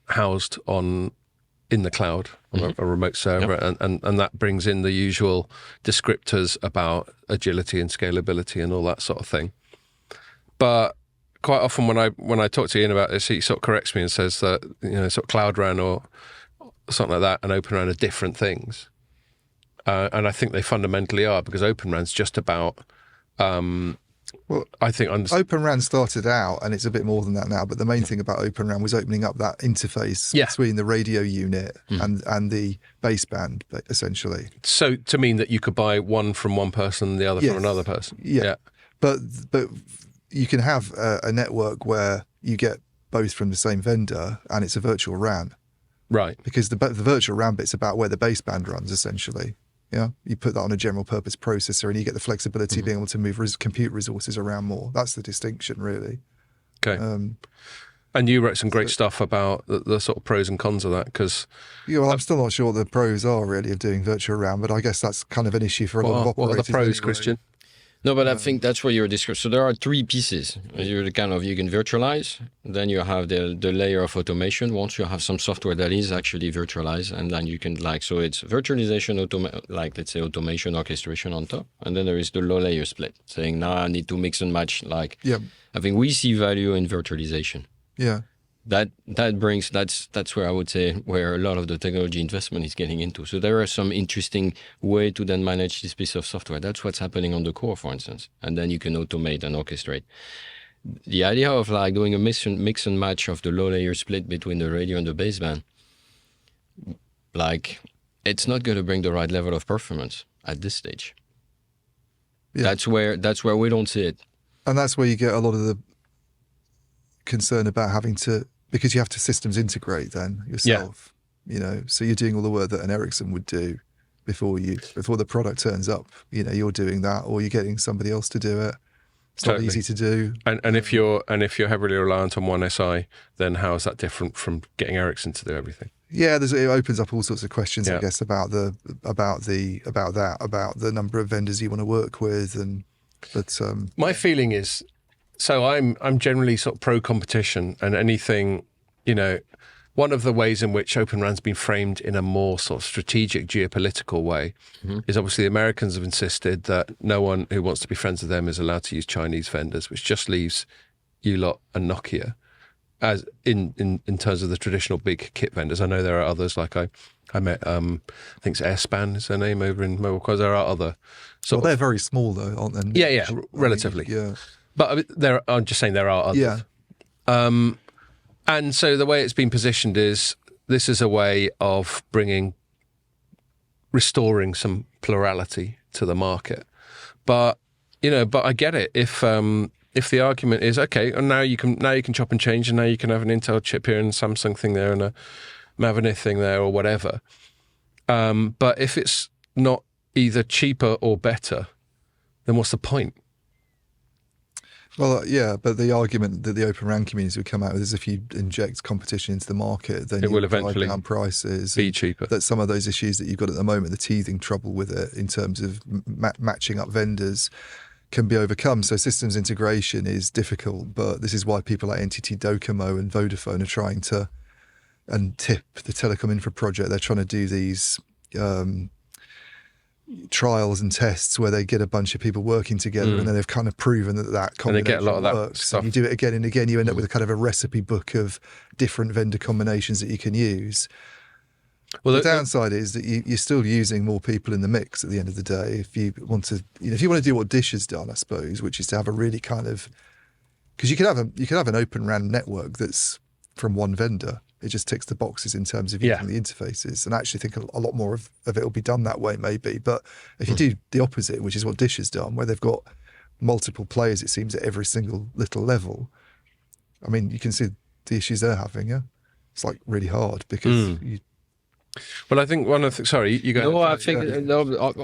housed in the cloud on a remote server, and that brings in the usual descriptors about agility and scalability and all that sort of thing. But quite often when I talk to Ian about this, he sort of corrects me and says that sort of Cloud RAN or something like that and Open RAN are different things, and I think they fundamentally are, because Open RAN's just about. I think Open RAN started out, and it's a bit more than that now, but the main thing about Open RAN was opening up that interface between the radio unit and the baseband, essentially. So to mean that you could buy one from one person and the other from another person. Yeah. But you can have a network where you get both from the same vendor and it's a virtual RAN. Right. Because the virtual RAN bit's about where the baseband runs, essentially. Yeah, you put that on a general purpose processor and you get the flexibility of being able to move compute resources around more. That's the distinction, really. Okay. And you wrote some great stuff about the sort of pros and cons of that, because... I'm still not sure what the pros are, really, of doing virtual RAN, but I guess that's kind of an issue for a lot of operators. What are the pros, anyway. Christian? No, but I think that's what you're describing. So there are three pieces. You can virtualize, then you have the layer of automation. Once you have some software that is actually virtualized, and then you can so it's virtualization, let's say automation, orchestration on top, and then there is the low layer split, saying now I need to mix and match. I think we see value in virtualization. Yeah. That's where I would say where a lot of the technology investment is getting into. So there are some interesting way to then manage this piece of software. That's what's happening on the core, for instance, and then you can automate and orchestrate. The idea of doing a mix and match of the low layer split between the radio and the baseband, it's not going to bring the right level of performance at this stage. Yeah. That's where we don't see it, and that's where you get a lot of the concern about having to, because you have to systems integrate then yourself, so you're doing all the work that an Ericsson would do before the product turns up. You're doing that, or you're getting somebody else to do it. It's not easy to do. And if you're heavily reliant on one SI, then how is that different from getting Ericsson to do everything? Yeah, it opens up all sorts of questions, I guess, about the number of vendors you want to work with, and But my feeling is, so I'm generally sort of pro competition, and anything, one of the ways in which Open RAN's been framed in a more sort of strategic geopolitical way is obviously the Americans have insisted that no one who wants to be friends with them is allowed to use Chinese vendors, which just leaves you lot and Nokia as in terms of the traditional big kit vendors. I know there are others, like I met, I think it's Airspan is their name over in mobile cars. There are other they're very small though, aren't they? Yeah, relatively. Yeah. But I'm just saying there are others. Yeah. And so the way it's been positioned is this is a way of restoring some plurality to the market. But I get it. If the argument is okay, and now you can chop and change, and now you can have an Intel chip here and a Samsung thing there and a Mavenir thing there or whatever. But if it's not either cheaper or better, then what's the point? Well, yeah, but the argument that the Open RAN community would come out with is if you inject competition into the market, then it will eventually down prices, be cheaper. That some of those issues that you've got at the moment, the teething trouble with it in terms of matching up vendors, can be overcome. So systems integration is difficult, but this is why people like NTT Docomo and Vodafone are trying to, and TIP, the Telecom Infra project, they're trying to do these trials and tests where they get a bunch of people working together and then they've kind of proven that combination and they get a lot of that works. stuff. And you do it again and again, you end up with a kind of a recipe book of different vendor combinations that you can use. Well, the downside is that you're still using more people in the mix at the end of the day. If you want to, do what Dish has done, I suppose, which is to have a really kind of, because you could have an Open RAN network that's from one vendor. It just ticks the boxes in terms of using the interfaces, and I actually think a lot more of it will be done that way, maybe. But if you do the opposite, which is what Dish has done, where they've got multiple players, it seems, at every single little level, I mean, you can see the issues they're having. Yeah, it's like really hard because Well, I think one of the... Sorry, you go. No, I think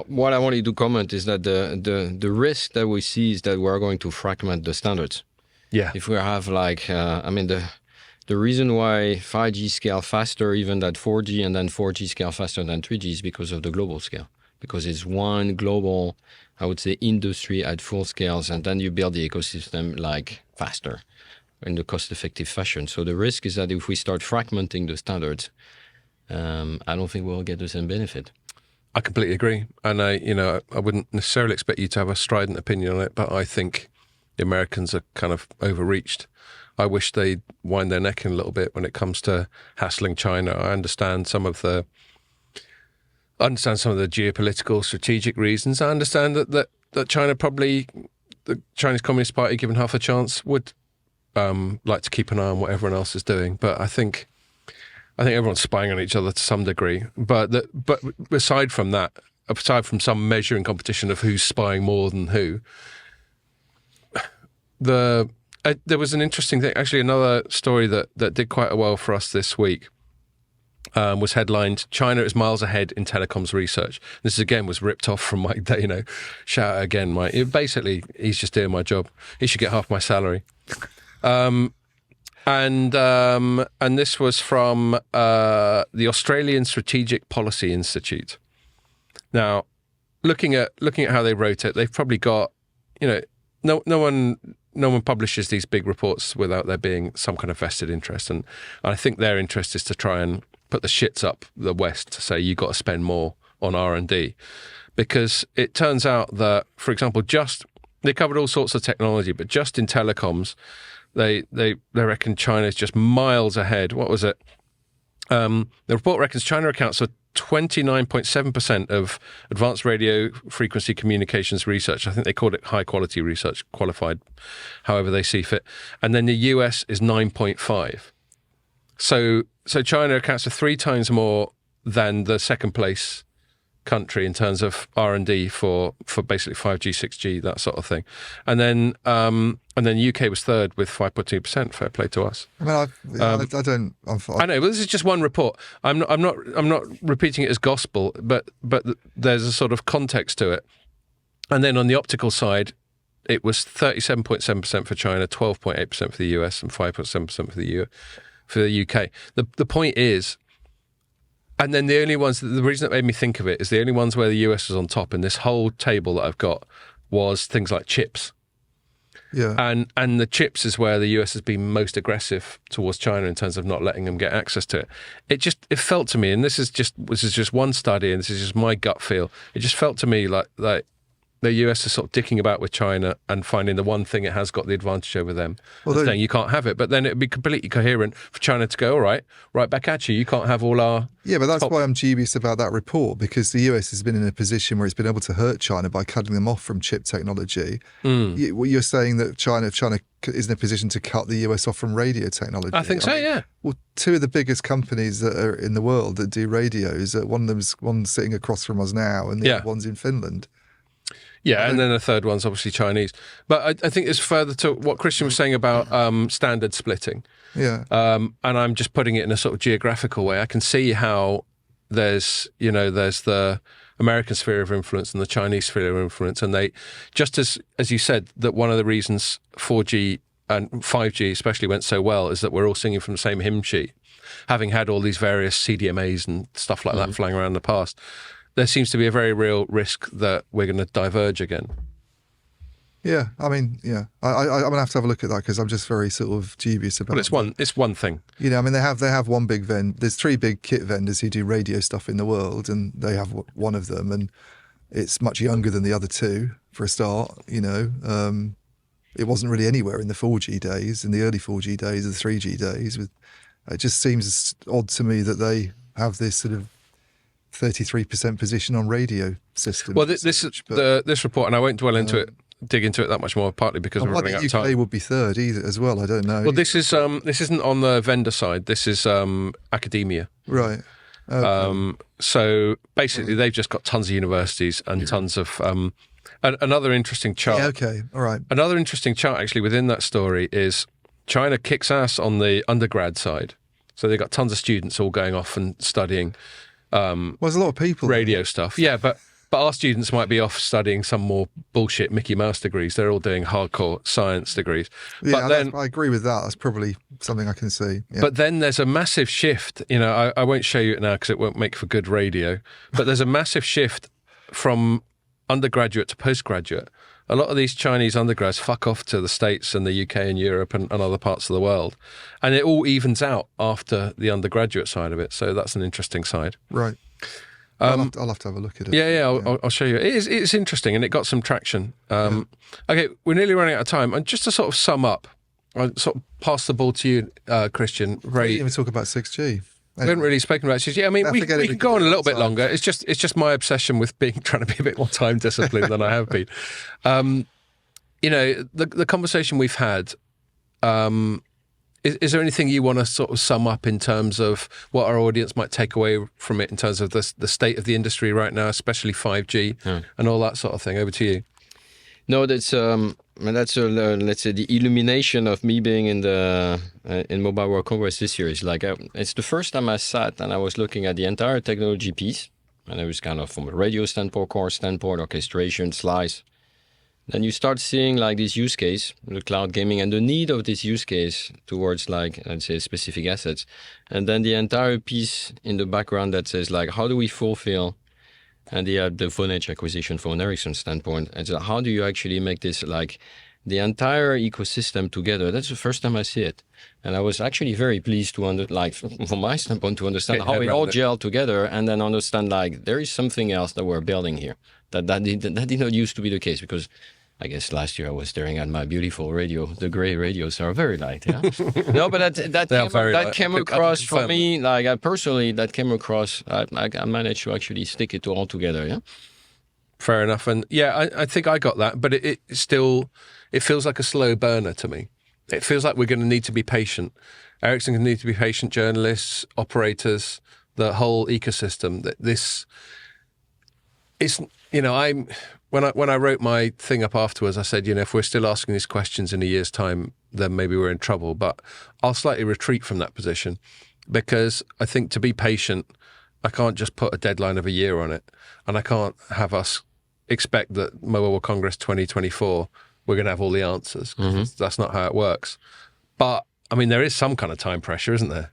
what I wanted to comment is that the risk that we see is that we're going to fragment the standards. Yeah. If we have the reason why 5G scale faster even than 4G and then 4G scale faster than 3G is because of the global scale. Because it's one global, I would say, industry at full scales, and then you build the ecosystem faster in the cost-effective fashion. So the risk is that if we start fragmenting the standards, I don't think we'll get the same benefit. I completely agree, and I wouldn't necessarily expect you to have a strident opinion on it, but I think the Americans are kind of overreached. I wish they'd wind their neck in a little bit when it comes to hassling China. I understand some of the geopolitical, strategic reasons. I understand that China probably, the Chinese Communist Party, given half a chance, would like to keep an eye on what everyone else is doing. But I think everyone's spying on each other to some degree. But aside from that, aside from some measuring competition of who's spying more than who, there was an interesting thing. Actually, another story that did quite well for us this week was headlined, "China is miles ahead in telecoms research." This again was ripped off from Mike Dano. Shout out again, Mike. Basically, he's just doing my job. He should get half my salary. And this was from the Australian Strategic Policy Institute. Now, looking at how they wrote it, they've probably got, no one publishes these big reports without there being some kind of vested interest, and I think their interest is to try and put the shits up the West to say you got to spend more on R&D, because it turns out that, for example, they covered all sorts of technology, but just in telecoms, they reckon China is just miles ahead. What was it? The report reckons China accounts for 29.7% of advanced radio frequency communications research. I think they called it high quality research, qualified however they see fit. And then the US is 9.5. So China accounts for 3 times more than the second place country in terms of R&D for basically 5G, 6G, that sort of thing. And then UK was third with 5.2%. Fair play to us. I mean, I know, but this is just one report. I'm not repeating it as gospel, but there's a sort of context to it. And then on the optical side, it was 37.7% for China, 12.8% for the US, and 5.7% for the UK. The point is, and then the reason that made me think of it is the only ones where the US was on top in this whole table that I've got was things like chips. Yeah. And the chips is where the US has been most aggressive towards China in terms of not letting them get access to it. It felt to me, and this is just one study, and this is just my gut feel. It just felt to me like the US is sort of dicking about with China and finding the one thing it has got the advantage over them, and saying you can't have it. But then it'd be completely coherent for China to go, all right back at you. You can't have all our... Yeah, but that's why I'm dubious about that report, because the US has been in a position where it's been able to hurt China by cutting them off from chip technology. You're saying that China is in a position to cut the US off from radio technology. I think so, yeah. Well, two of the biggest companies that are in the world that do radios, one's sitting across from us now, and the other one's in Finland. Yeah, and then the third one's obviously Chinese. But I think it's further to what Christian was saying about standard splitting. Yeah. And I'm just putting it in a sort of geographical way. I can see how there's the American sphere of influence and the Chinese sphere of influence. And they, just as you said, that one of the reasons 4G and 5G especially went so well is that we're all singing from the same hymn sheet, having had all these various CDMAs and stuff like that flying around in the past. There seems to be a very real risk that we're going to diverge again. Yeah, I mean, yeah, I'm going to have a look at that, because I'm just very sort of dubious about it. Well, it's one thing. You know, I mean, they have one big there's 3 big kit vendors who do radio stuff in the world, and they have one of them, and it's much younger than the other 2 for a start. You know, it wasn't really anywhere in the 4G days, in the early 4G days, the 3G days. It just seems odd to me that they have this sort of 33% position on radio systems. Well, this report, and I won't dig into it that much more, partly because we're running out of time. UK would be third either as well. I don't know. Well, this isn't on the vendor side. This is academia. Right. Okay. So basically, they've just got tons of universities and tons of another interesting chart. Yeah, okay, all right. Another interesting chart actually within that story is China kicks ass on the undergrad side. So they've got tons of students all going off and studying. There's a lot of people. Radio stuff. Yeah, but our students might be off studying some more bullshit Mickey Mouse degrees. They're all doing hardcore science degrees. Yeah, but then, I agree with that. That's probably something I can see. Yeah. But then there's a massive shift. You know, I won't show you it now because it won't make for good radio. But there's a massive shift from undergraduate to postgraduate. A lot of these Chinese undergrads fuck off to the States and the UK and Europe and other parts of the world. And it all evens out after the undergraduate side of it. So that's an interesting side. Right. I'll have to have a look at it. Yeah, I'll show you. It's interesting, and it got some traction. Okay, we're nearly running out of time. And just to sort of sum up, I'll sort of pass the ball to you, Christian. We didn't even talk about 6G. We haven't really spoken about 6G. I mean, we can go on a little bit longer. It's just my obsession with trying to be a bit more time disciplined than I have been. You know, the conversation we've had, is there anything you want to sort of sum up in terms of what our audience might take away from it in terms of the state of the industry right now, especially 5G and all that sort of thing? Over to you. No, that's let's say the illumination of me being in Mobile World Congress this year is like it's the first time I sat and I was looking at the entire technology piece, and it was kind of from a radio standpoint, core standpoint, orchestration, slice. Then you start seeing like this use case, the cloud gaming, and the need of this use case towards like, let's say, specific assets, and then the entire piece in the background that says like, how do we fulfill. And the phone edge acquisition from an Ericsson standpoint. And so how do you actually make this like the entire ecosystem together? That's the first time I see it. And I was actually very pleased to from my standpoint, to understand how we all gel together and then understand like there is something else that we're building here. That did not used to be the case, because I guess last year I was staring at my beautiful radio. The gray radios are very light. Yeah? No, but that came across for me. Like I personally, that came across. I managed to actually stick it all together. Yeah. Fair enough. And yeah, I think I got that. But it still feels like a slow burner to me. It feels like we're going to need to be patient. Ericsson can need to be patient. Journalists, operators, the whole ecosystem. That this is, you know, When I wrote my thing up afterwards, I said, you know, if we're still asking these questions in a year's time, then maybe we're in trouble. But I'll slightly retreat from that position, because I think to be patient, I can't just put a deadline of a year on it. And I can't have us expect that Mobile World Congress 2024, we're going to have all the answers. That's not how it works. But, I mean, there is some kind of time pressure, isn't there?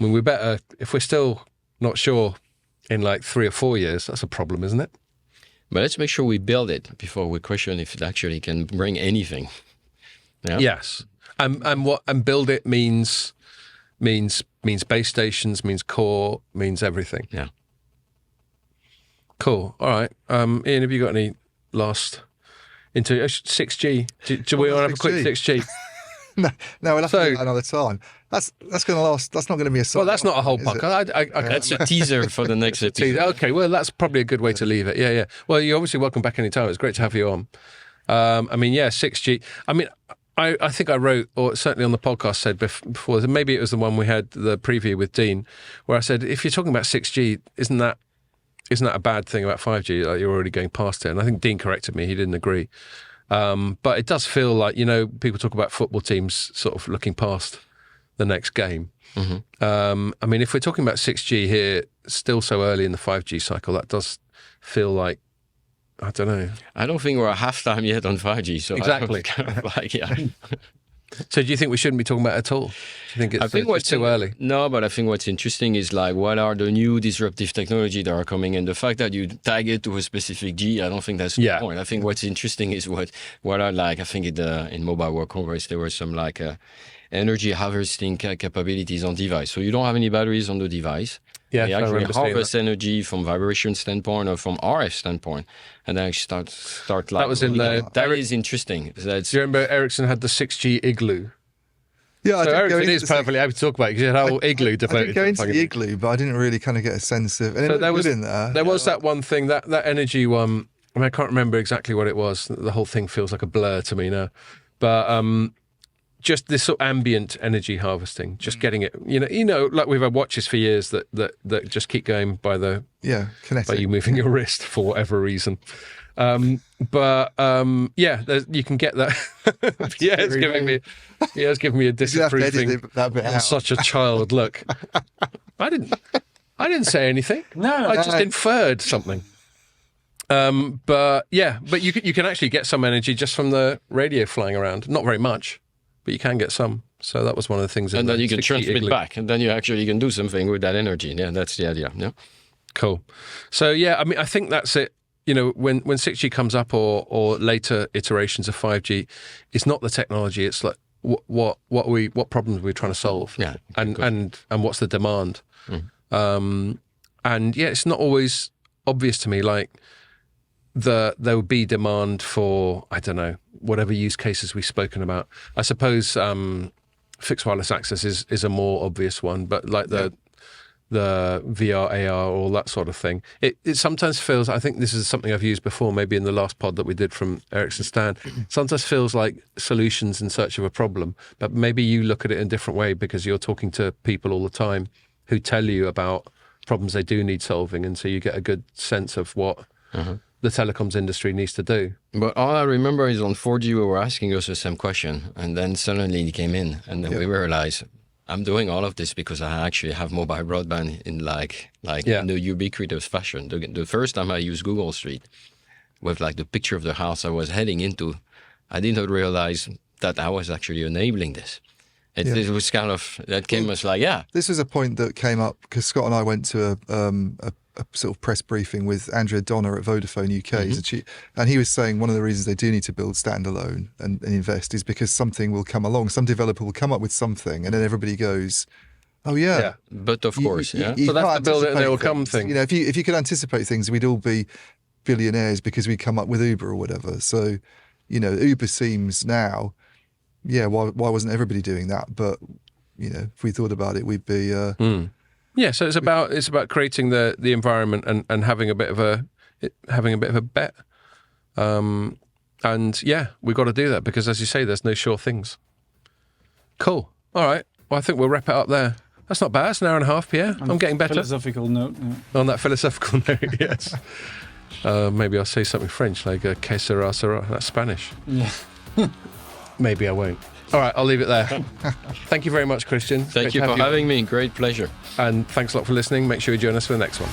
I mean, we better, if we're still not sure in like 3 or 4 years, that's a problem, isn't it? But let's make sure we build it before we question if it actually can bring anything. Yeah? Yes. And build it means base stations, means core, means everything. Yeah. Cool. All right. Ian, have you got any last into 6G? Do we want to have a quick 6G? No, we'll have to do that another time. That's going to last. That's not going to be a. Well, that's not a whole podcast. That's a teaser for the next episode. Okay, well, that's probably a good way to leave it. Yeah. Well, you're obviously welcome back anytime. It's great to have you on. 6G. I think I wrote, or certainly on the podcast said before, maybe it was the one we had the preview with Dean, where I said, if you're talking about 6G, isn't that a bad thing about 5G? Like, you're already going past it. And I think Dean corrected me. He didn't agree. But it does feel like, people talk about football teams sort of looking past the next game. Mm-hmm. If we're talking about 6G here, still so early in the 5G cycle, that does feel like, I don't know. I don't think we're at halftime yet on 5G. So exactly. So do you think we shouldn't be talking about it at all? Do you think it's too early? No, but I think what's interesting is what are the new disruptive technology that are coming, and the fact that you tag it to a specific G, I don't think that's the point. I think what's interesting is what are I think in Mobile World Congress there were some energy harvesting capabilities on device. So you don't have any batteries on the device. Yeah, they actually harvest energy from vibration standpoint or from RF standpoint, and then start that was in the. That is interesting. Do you remember Ericsson had the 6G Igloo? Yeah, so Ericsson is perfectly happy to talk about it because you had a whole Igloo devoted. I didn't go into the Igloo, but I didn't really kind of get a sense of. And so there was in there. There was that one thing that energy one. I can't remember exactly what it was. The whole thing feels like a blur to me now, but. Just this sort of ambient energy harvesting, just getting it, like we've had watches for years that just keep going by kinetic. By you moving your wrist for whatever reason. You can get that. Pierre's giving me a disapproving. Such a child look. I didn't say anything. No, I just inferred something. But you can actually get some energy just from the radio flying around. Not very much. But you can get some. So that was one of the things. And then you can transmit back. And then you can do something with that energy. Yeah, that's the idea. Yeah. Cool. So, I think that's it. When 6G comes up or later iterations of 5G, it's not the technology. It's like what problems we're trying to solve. Yeah. And what's the demand. Mm. It's not always obvious to me. Like there would be demand for, I don't know, whatever use cases we've spoken about. I suppose fixed wireless access is a more obvious one, but like the VR, AR, all that sort of thing. It sometimes feels, I think this is something I've used before, maybe in the last pod that we did from Ericsson Stan, sometimes feels like solutions in search of a problem, but maybe you look at it in a different way because you're talking to people all the time who tell you about problems they do need solving, and so you get a good sense of what the telecoms industry needs to do. But all I remember is on 4G we were asking us the same question, and then suddenly it came in, and then we realized I'm doing all of this because I actually have mobile broadband in in the ubiquitous fashion. The first time I used Google Street with the picture of the house I was heading into, I did not realize that I was actually enabling this. It was kind of, that came as This was a point that came up because Scott and I went to a sort of press briefing with Andrea Donner at Vodafone UK, and he was saying one of the reasons they do need to build standalone and invest is because something will come along, some developer will come up with something, and then everybody goes, "Oh yeah." But of course, so that's the build it and they will come thing. If you could anticipate things, we'd all be billionaires because we come up with Uber or whatever. So, Uber seems now, why wasn't everybody doing that? But if we thought about it, we'd be. Yeah, so it's about creating the environment and having a bit of a bet, we've got to do that because, as you say, there's no sure things. Cool. All right. Well, I think we'll wrap it up there. That's not bad. It's an hour and a half, Pierre. I'm getting better. Philosophical note. Yeah. On that philosophical note, yes. Maybe I'll say something French like "que sera sera." That's Spanish. Yeah. Maybe I won't. All right, I'll leave it there. Thank you very much, Christian. Thank you for having me. Great pleasure. And thanks a lot for listening. Make sure you join us for the next one.